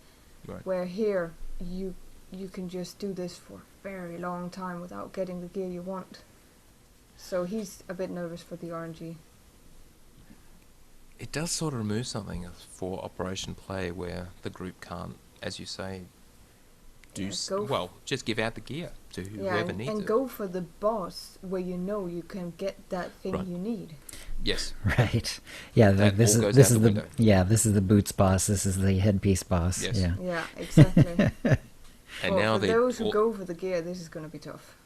Right. Where here, you can just do this for a very long time without getting the gear you want. So he's a bit nervous for the RNG. It does sort of remove something for operation play where the group can't, as you say, just give out the gear to whoever needs it. And go for the boss where you know you can get that thing you need. Yes. Right. Yeah. This is the boots boss. This is the headpiece boss. Yes. Yeah. Yeah, exactly. And now for those who go for the gear, this is going to be tough.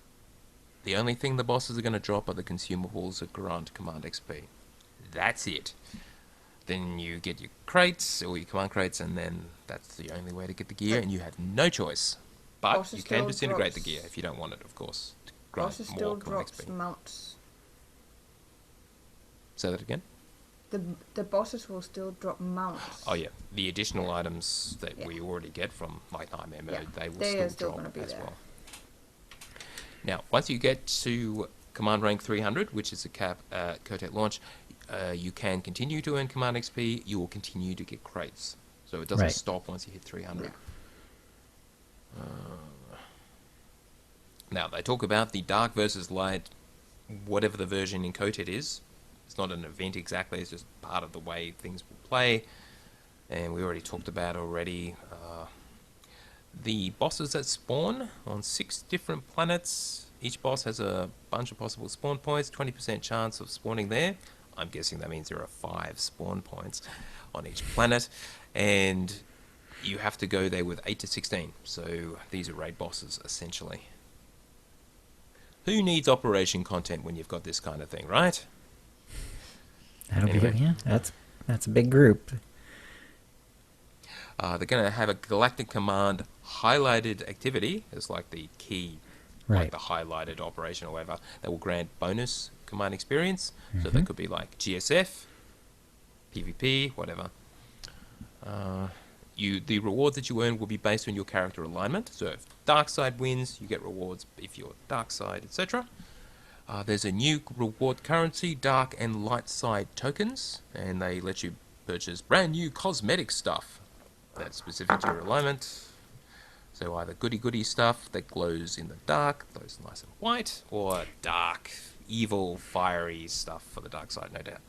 The only thing the bosses are going to drop are the consumables that grant command XP. That's it. Then you get your crates or your command crates, and then that's the only way to get the gear, and you have no choice. But you can disintegrate the gear if you don't want it, of course. To grant bosses more still command drops XP. mounts. Say that again? The bosses will still drop mounts. Oh yeah, the additional items that we already get from like Nightmare Mode, they will still drop as well. Now, once you get to Command Rank 300, which is the cap at Kotek launch, you can continue to earn Command XP. You will continue to get crates, so it doesn't stop once you hit 300. Yeah. Now, they talk about the Dark versus Light, whatever the version in Kotek is. It's not an event exactly, it's just part of the way things will play. And we already talked about the bosses that spawn on 6 different planets. Each boss has a bunch of possible spawn points, 20% chance of spawning there. I'm guessing that means there are 5 spawn points on each planet. And you have to go there with 8 to 16. So these are raid bosses, essentially. Who needs operation content when you've got this kind of thing, right? That'll be good. Yeah, that's a big group. They're going to have a Galactic Command highlighted activity as like the key, like the highlighted operation or whatever, that will grant bonus command experience. So that could be like GSF, PvP, whatever. The rewards that you earn will be based on your character alignment. So if dark side wins, you get rewards if you're dark side, etc. There's a new reward currency, dark and light side tokens, and they let you purchase brand new cosmetic stuff that's specific to your alignment. So either goody stuff that glows in the dark, glows nice and white, or dark, evil, fiery stuff for the dark side, no doubt.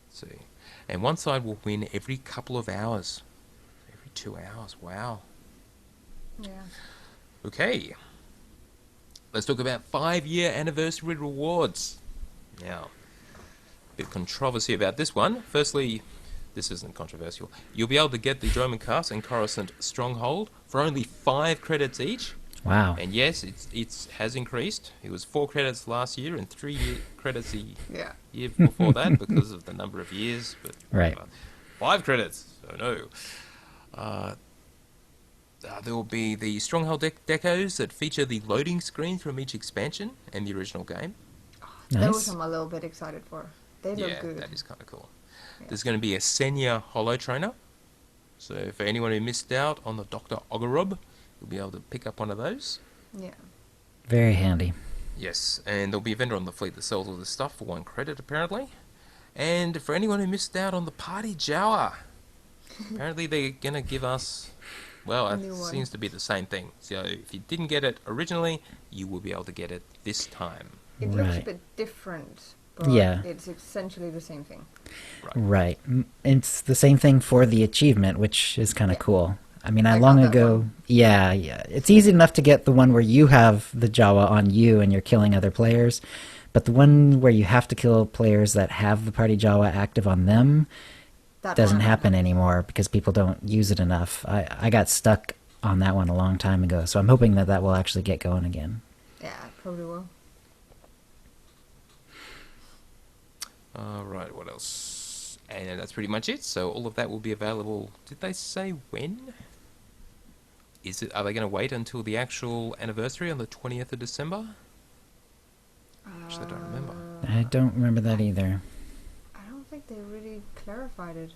Let's see. And one side will win every couple of hours. Every 2 hours, wow. Yeah. Okay. Let's talk about 5-year anniversary rewards. Now, a bit of controversy about this one. Firstly, this isn't controversial. You'll be able to get the Dromencast and Coruscant Stronghold for only 5 credits each. Wow. And yes, it has increased. It was 4 credits last year and 3 credits a year before that because of the number of years. But 5 credits, so no. There will be the Stronghold decos that feature the loading screen from each expansion and the original game. Nice. Those I'm a little bit excited for. They look good. That is kind of cool. Yeah. There's going to be a Senya Holo Trainer. So for anyone who missed out on the Dr. Ogorob, you'll be able to pick up one of those. Yeah. Very handy. Yes, and there'll be a vendor on the fleet that sells all this stuff for 1 credit, apparently. And for anyone who missed out on the Party Jawa, apparently they're going to give us... Well, it seems to be the same thing. So if you didn't get it originally, you will be able to get it this time. It looks a bit different, but it's essentially the same thing. Right. It's the same thing for the achievement, which is kind of cool. I mean, long ago... Yeah. It's easy enough to get the one where you have the Jawa on you and you're killing other players, but the one where you have to kill players that have the Party Jawa active on them... That doesn't happen anymore because people don't use it enough. I got stuck on that one a long time ago, so I'm hoping that will actually get going again. Yeah, it probably will. Right, what else? And that's pretty much it. So all of that will be available. Did they say when? Are they going to wait until the actual anniversary on the 20th of December? Actually, I don't remember. I don't remember that either. I don't think they really clarified it.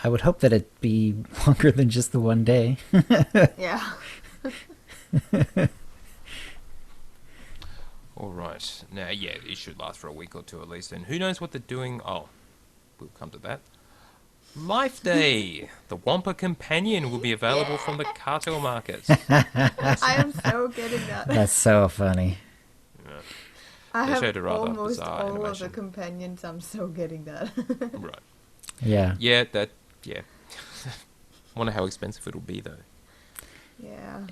I would hope that it'd be longer than just the one day. Yeah. All right. Now, yeah, it should last for a week or two at least. And who knows what they're doing? Oh, we'll come to that. Life Day. The Wampa Companion will be available from the cartel markets. I am so getting that. That's so funny. Yeah. I They have showed a rather almost bizarre all of the animation. companions. I'm so getting that. Right. Yeah. Yeah, yeah. Wonder how expensive it'll be, though. Yeah.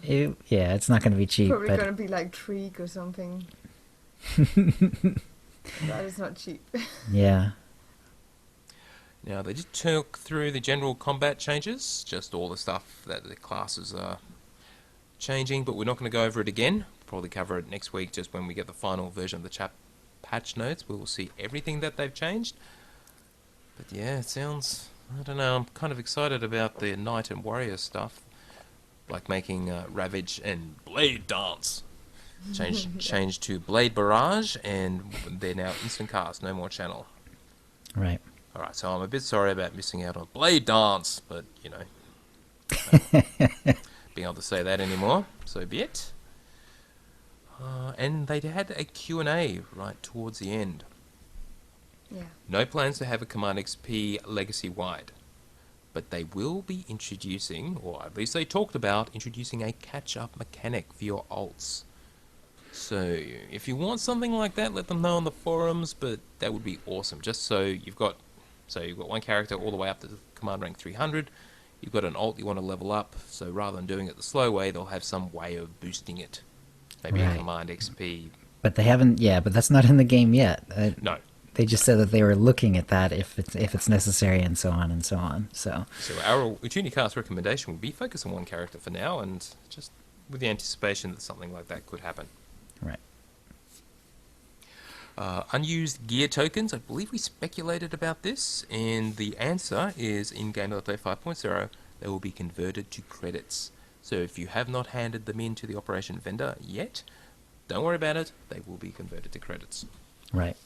Yeah, it's not going to be cheap. Probably but gonna be like Treek or something. That is not cheap. yeah. Now, they just took through the general combat changes, just all the stuff that the classes are changing, but we're not going to go over it again. Probably cover it next week, just when we get the final version of the patch notes. We will see everything that they've changed. But yeah, it sounds... I don't know, I'm kind of excited about the Knight and Warrior stuff. Like making Ravage and Blade Dance. Change to Blade Barrage, and they're now instant cast, no more channel. Right. Alright, so I'm a bit sorry about missing out on Blade Dance, but, you know, being able to say that anymore, so be it. And they had a Q&A right towards the end. Yeah. No plans to have a Command XP legacy-wide, but they will be introducing, or at least they talked about, introducing a catch-up mechanic for your ults. So, if you want something like that, let them know on the forums, but that would be awesome. Just so you've got one character all the way up to command rank 300, you've got an ult you want to level up, so rather than doing it the slow way, they'll have some way of boosting it. Maybe a Right. command XP. But they haven't. Yeah, but that's not in the game yet. No. They just said that they were looking at that if it's necessary and so on and so on. So our OotiniCast recommendation would be focus on one character for now, and just with the anticipation that something like that could happen. right. Unused gear tokens, I believe we speculated about this, and the answer is in Game Update 5.0, they will be converted to credits. So if you have not handed them in to the operation vendor yet, don't worry about it, they will be converted to credits. Right.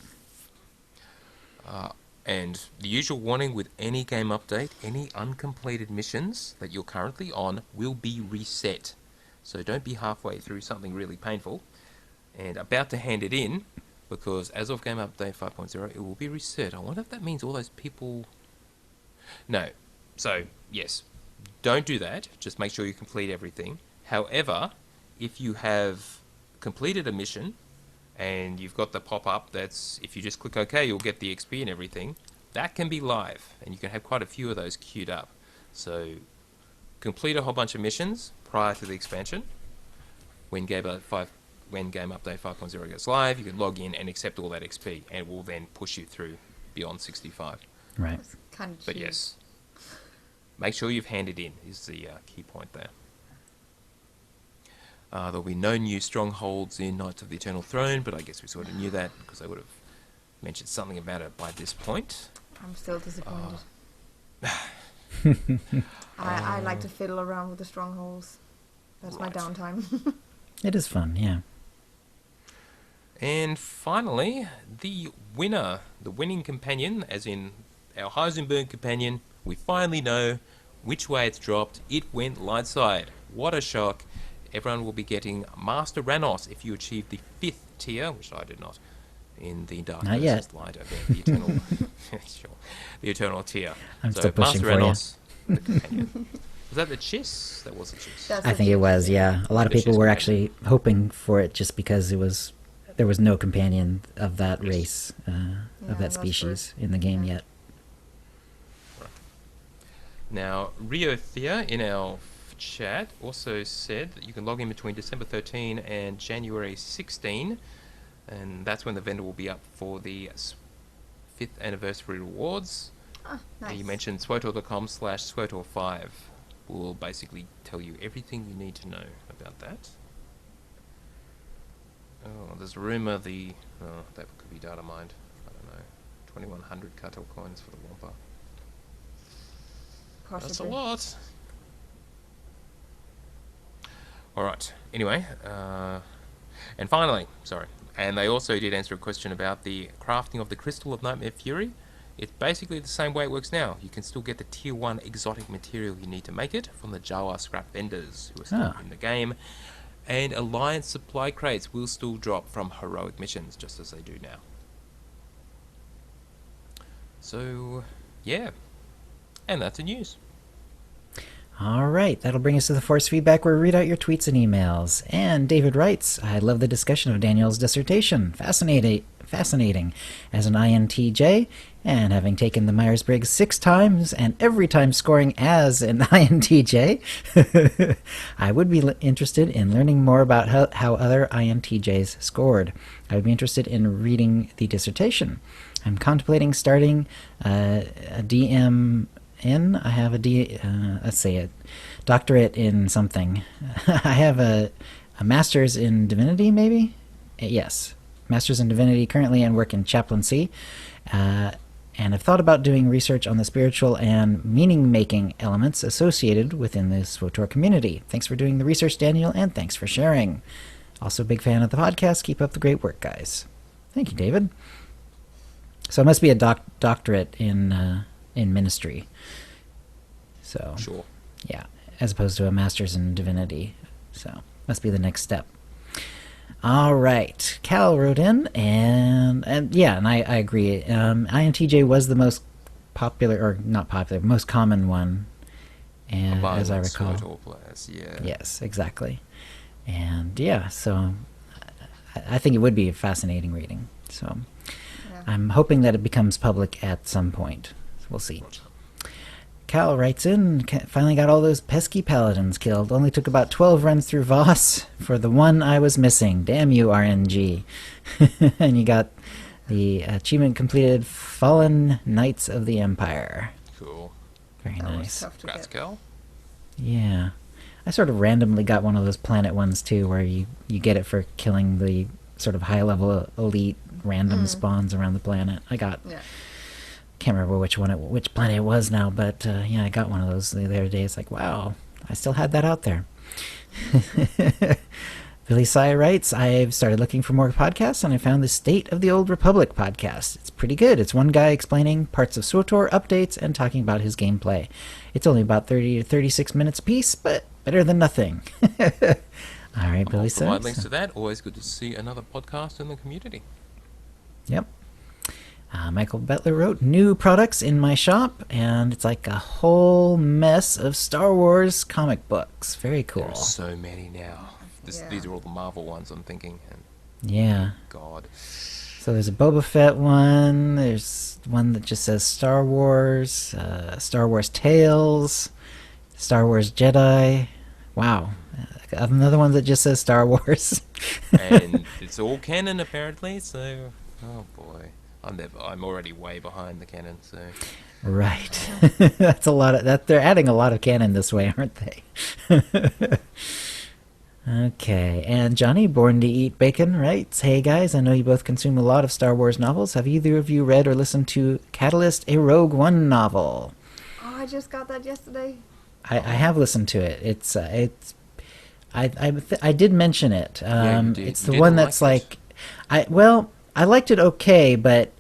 And the usual warning with any game update, any uncompleted missions that you're currently on will be reset. So don't be halfway through something really painful and about to hand it in, because as of Game Update 5.0, it will be reset. I wonder if that means all those people... No. So, yes, don't do that. Just make sure you complete everything. However, if you have completed a mission and you've got the pop-up that's, if you just click OK, you'll get the XP and everything, that can be live, and you can have quite a few of those queued up. So, complete a whole bunch of missions prior to the expansion. When Game Update 5.0 goes live, you can log in and accept all that XP, and it will then push you through beyond 65. Right. That's kind of cheap. But yes, make sure you've handed in, is the key point there. There'll be no new strongholds in Knights of the Eternal Throne, but I guess we sort of knew that because they would have mentioned something about it by this point. I'm still disappointed. I like to fiddle around with the strongholds. That's Right. my downtime. It is fun. Yeah. And finally, the winner, the winning companion, as in our Heisenberg companion, we finally know which way it's dropped. It went light side. What a shock. Everyone will be getting Master Ranos if you achieve the 5th tier, which I did not, in the Dark Not yet. versus Light event, the Eternal, sure, the Eternal tier. I'm So still pushing Master for you. Ranos, the companion. Was that the chess? That was the chess. That's I think it was. Yeah. A lot of The people she's were companion. actually hoping for it just because there was no companion of that Yes. race Yeah, of that that's species in the game Yeah. yet. Now, Rio Thea in our chat also said that you can log in between December 13 and January 16, and that's when the vendor will be up for the 5th anniversary rewards. Ah, nice. You mentioned swotor.com/swotor5 will basically tell you everything you need to know about that. Oh, there's a rumour that could be data mined. I don't know. 2100 cartel coins for the Wampa. That's a Possibly. lot. Alright, anyway, and finally, and they also did answer a question about the crafting of the Crystal of Nightmare Fury. It's basically the same way it works now. You can still get the Tier 1 exotic material you need to make it from the Jawa scrap vendors who are still in the game. And Alliance supply crates will still drop from heroic missions, just as they do now. So, yeah. And that's the news. All right, that'll bring us to the force feedback where we read out your tweets and emails. And David writes, I love the discussion of Daniel's dissertation. Fascinating. As an INTJ, and having taken the Myers-Briggs 6 times, and every time scoring as an INTJ, I would be interested in learning more about how other INTJs scored. I would be interested in reading the dissertation. I'm contemplating starting a DMN. I have a doctorate in something. I have a master's in divinity, maybe? Yes, master's in divinity currently, and work in chaplaincy. And I've thought about doing research on the spiritual and meaning-making elements associated within the SWTOR community. Thanks for doing the research, Daniel, and thanks for sharing. Also a big fan of the podcast. Keep up the great work, guys. Thank you, David. So it must be a doctorate in ministry. So Sure. Yeah, as opposed to a master's in divinity. So must be the next step. All right, Cal wrote in, and I agree. INTJ was the most popular, or not popular, most common one, and as I recall. Players, yeah. Yes, exactly. And yeah, so I think it would be a fascinating reading. So I'm hoping that it becomes public at some point. We'll see. Cal writes in, finally got all those pesky paladins killed. Only took about 12 runs through Voss for the one I was missing. Damn you, RNG. And you got the achievement completed, Fallen Knights of the Empire. Cool. Very nice. Congrats, Cal. Yeah. I sort of randomly got one of those planet ones too, where you get it for killing the sort of high-level elite random spawns around the planet. I got... Yeah. Can't remember which planet it was now, but yeah, I got one of those the other day. It's like, wow, I still had that out there. Billy Sy writes, I've started looking for more podcasts, and I found the State of the Old Republic podcast. It's pretty good. It's one guy explaining parts of SWTOR, updates, and talking about his gameplay. It's only about 30 to 36 minutes a piece, but better than nothing. All right, Billy Sy. Provide links to that. Always good to see another podcast in the community. Yep. Michael Bettler wrote, new products in my shop, and it's like a whole mess of Star Wars comic books. Very cool. There are so many now. These are all the Marvel ones, I'm thinking. And yeah. God. So there's a Boba Fett one. There's one that just says Star Wars, Star Wars Tales, Star Wars Jedi. Wow. Another one that just says Star Wars. And it's all canon, apparently, so... Oh, boy. I'm already way behind the canon, so... Right. That's a lot of... They're adding a lot of canon this way, aren't they? Okay, and Johnny, Born to Eat Bacon, writes, hey guys, I know you both consume a lot of Star Wars novels. Have either of you read or listened to Catalyst, a Rogue One novel? Oh, I just got that yesterday. I have listened to it. I did mention it. Yeah, you did. It's the one that's like... I liked it okay, but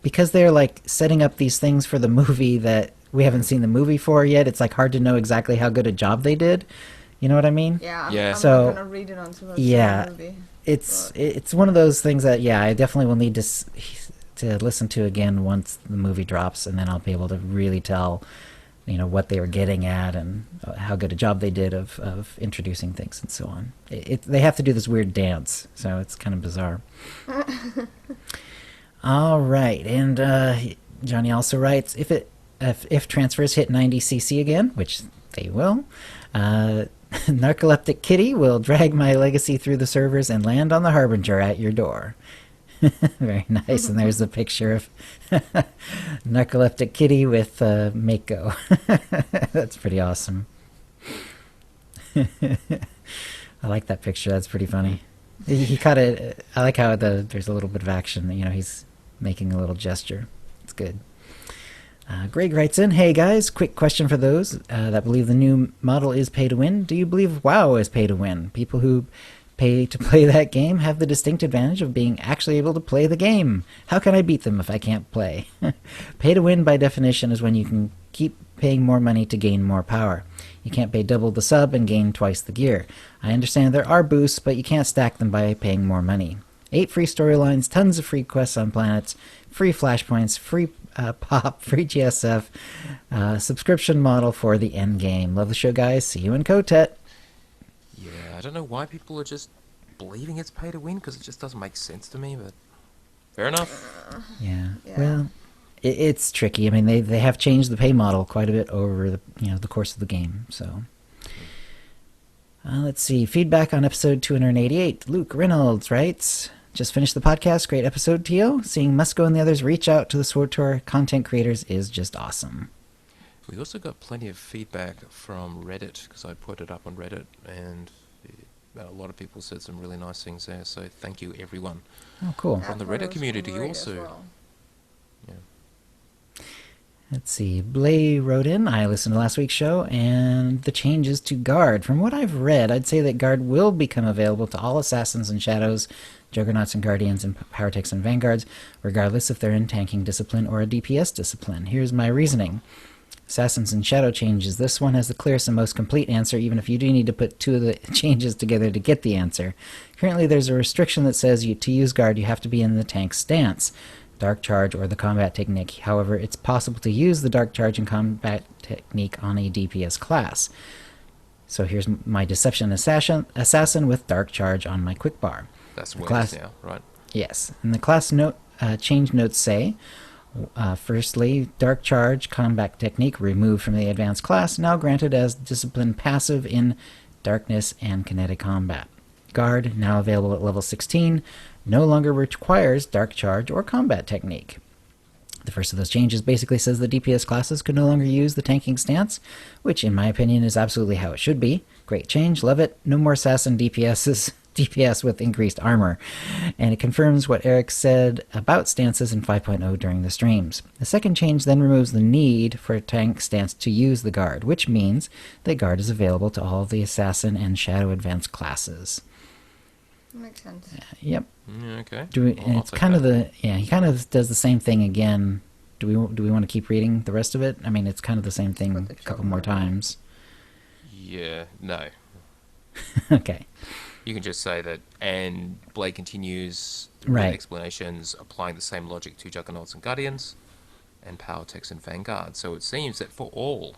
because they're like setting up these things for the movie that we haven't seen the movie for yet, it's like hard to know exactly how good a job they did. You know what I mean? Yeah. Yeah. I'm gonna read it until I see the movie. It's one of those things that I definitely will need to listen to again once the movie drops, and then I'll be able to really tell, what they were getting at and how good a job they did of introducing things and so on. They have to do this weird dance, so it's kind of bizarre. All right, and Johnny also writes, if transfers hit 90cc again, which they will, Narcoleptic Kitty will drag my legacy through the servers and land on the Harbinger at your door. Very nice, and there's a picture of Narcoleptic Kitty with Mako. That's pretty awesome. I like that picture. That's pretty funny. He caught it. I like how there's a little bit of action. He's making a little gesture. It's good. Greg writes in, hey guys, quick question for those that believe the new model is pay to win. Do you believe WoW is pay to win? People who pay to play that game have the distinct advantage of being actually able to play the game. How can I beat them if I can't play? Pay to win, by definition, is when you can keep paying more money to gain more power. You can't pay double the sub and gain twice the gear. I understand there are boosts, but you can't stack them by paying more money. 8 free storylines, tons of free quests on planets, free flashpoints, free pop, free GSF, subscription model for the end game. Love the show, guys. See you in Kotet. Yeah, I don't know why people are just believing it's pay to win, because it just doesn't make sense to me, but fair enough. Yeah. Well, it's tricky. I mean, they have changed the pay model quite a bit over the course of the game. So, let's see. Feedback on episode 288. Luke Reynolds writes, just finished the podcast. Great episode, Tio. Seeing Musco and the others reach out to the Sword Tour content creators is just awesome. We also got plenty of feedback from Reddit, because I put it up on Reddit, and a lot of people said some really nice things there, so thank you, everyone. Oh, cool. From the Reddit community also. Well. Yeah. Let's see. Blay wrote in, I listened to last week's show, and the changes to Guard. From what I've read, I'd say that Guard will become available to all Assassins and Shadows, Juggernauts and Guardians, and Power Techs and Vanguards, regardless if they're in tanking discipline or a DPS discipline. Here's my reasoning. Assassins and Shadow changes. This one has the clearest and most complete answer, even if you do need to put 2 of the changes together to get the answer. Currently, there's a restriction that says to use Guard, you have to be in the tank stance, Dark Charge, or the combat technique. However, it's possible to use the Dark Charge and combat technique on a DPS class. So here's my Deception Assassin with Dark Charge on my quick bar. That's what class, it is now, right? Yes. And the class change notes say, firstly, Dark Charge combat technique removed from the advanced class, now granted as discipline passive in darkness and kinetic combat. Guard, now available at level 16, no longer requires Dark Charge or combat technique. The first of those changes basically says the DPS classes could no longer use the tanking stance, which in my opinion is absolutely how it should be. Great change, love it. No more assassin DPS with increased armor, and it confirms what Eric said about stances in 5.0 during the streams. The second change then removes the need for a tank stance to use the Guard, which means that Guard is available to all of the Assassin and Shadow Advanced classes. Makes sense. Yep. Okay. And it's kind of he kind of does the same thing again. Do we want to keep reading the rest of it? I mean, it's kind of the same thing a couple more times. Yeah, no. Okay. You can just say that, and Blade continues with explanations applying the same logic to Juggernauts and Guardians, and Power Techs and Vanguard. So it seems that for all,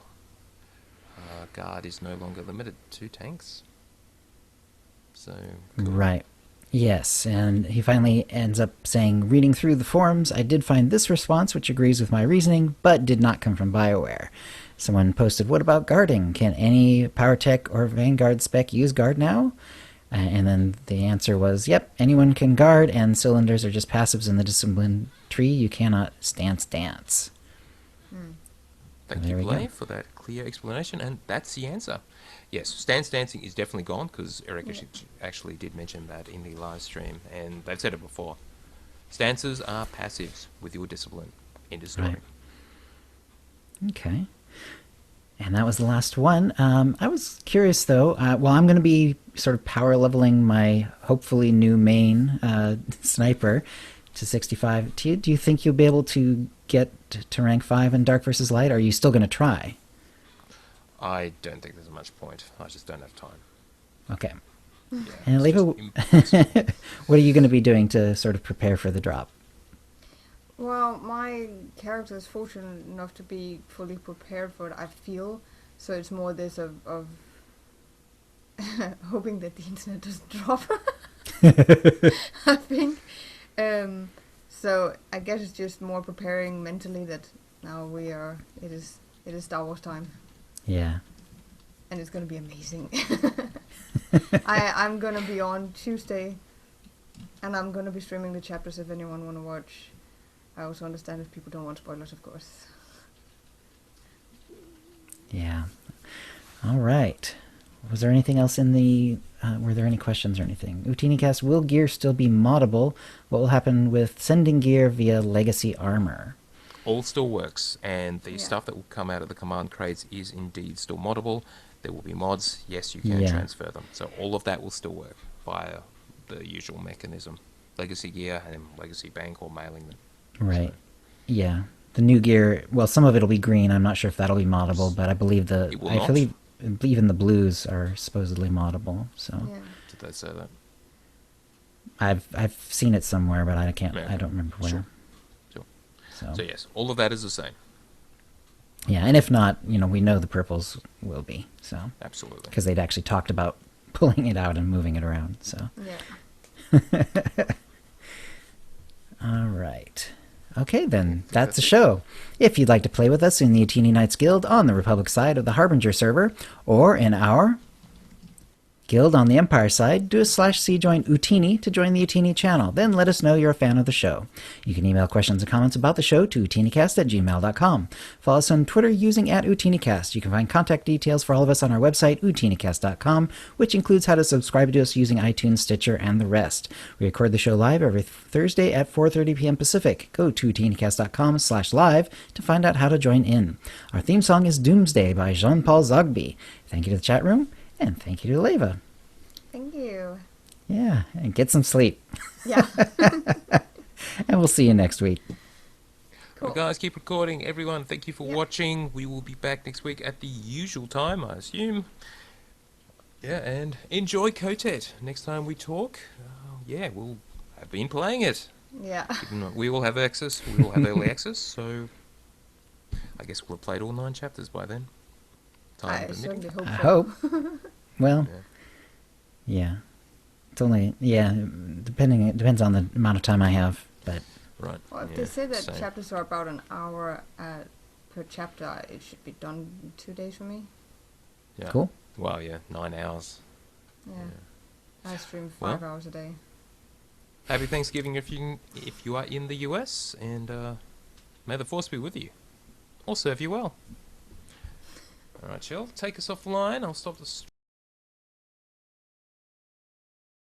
Guard is no longer limited to tanks. So cool. Right. Yes, and he finally ends up saying, reading through the forums, I did find this response, which agrees with my reasoning, but did not come from BioWare. Someone posted, what about guarding? Can any Power Tech or Vanguard spec use Guard now? And then the answer was, yep, anyone can guard, and cylinders are just passives in the discipline tree. You cannot stance dance. Thank you, Blay, for that clear explanation, and that's the answer. Yes, stance dancing is definitely gone, because Eric actually did mention that in the live stream, and they've said it before. Stances are passives with your discipline. End of story. Right. Okay. And that was the last one. I was curious, though. Well, I'm going to be sort of power leveling my hopefully new main sniper to 65. Do you think you'll be able to get to rank 5 in Dark vs. Light, or are you still going to try? I don't think there's much point. I just don't have time. Okay. Yeah, and Leva, what are you going to be doing to sort of prepare for the drop? Well, my character is fortunate enough to be fully prepared for it, I feel. So it's more this of hoping that the internet doesn't drop. I think. So I guess it's just more preparing mentally that now it is Star Wars time. Yeah. And it's going to be amazing. I'm going to be on Tuesday, and I'm going to be streaming the chapters if anyone want to watch. I also understand if people don't want spoilers, of course. Yeah. All right. Was there anything else in the... were there any questions or anything? OotiniCast, will gear still be moddable? What will happen with sending gear via legacy armor? All still works, and the stuff that will come out of the command crates is indeed still moddable. There will be mods. Yes, you can transfer them. So all of that will still work via the usual mechanism. Legacy Gear and then Legacy Bank or mailing them. Right. Yeah. The new gear, well, some of it'll be green. I'm not sure if that'll be moddable, but I believe It will I not. believe even the blues are supposedly moddable. So Yeah. Did they say that? I've seen it somewhere, but I Yeah. don't remember where. Sure. So So yes, all of that is the same. yeah, and if not, we know the purples will be. So Absolutely. because they'd actually talked about pulling it out and moving it around. So Yeah. all right. Okay, then that's that's the it. show. If you'd like to play with us in the Utini Knights Guild on the Republic side of the Harbinger server, or in our Guild on the Empire side, do a /c join Utini to join the Utini channel. Then let us know you're a fan of the show. You can email questions and comments about the show to OotiniCast@gmail.com. Follow us on Twitter using @OotiniCast. You can find contact details for all of us on our website, OotiniCast.com, which includes how to subscribe to us using iTunes, Stitcher, and the rest. We record the show live every Thursday at 4:30 p.m. Pacific. Go to OotiniCast.com/live to find out how to join in. Our theme song is Doomsday by Jean-Paul Zogby. Thank you to the chat room. And thank you to Leva. Thank you. Yeah, and get some sleep. Yeah. And we'll see you next week. Cool. Well, guys, keep recording. Everyone, thank you for watching. We will be back next week at the usual time, I assume. Yeah, and enjoy Kotet. Next time we talk, yeah, we'll have been playing it. Yeah. We will have access. We will have early access, so I guess we'll have played all 9 chapters by then. Time I permitting. certainly hope I so. hope. Well, Yeah. yeah. It's only, it depends on the amount of time I have, but Right. Well, if yeah, they say that same. chapters are about an hour per chapter, it should be done in 2 days for me. Yeah. cool. Well, yeah, 9 hours. Yeah. Yeah. I stream Well. 5 hours a day. Happy Thanksgiving if you are in the US, and may the force be with you. I'll serve you well. All right, Shell, take us off the line. I'll stop the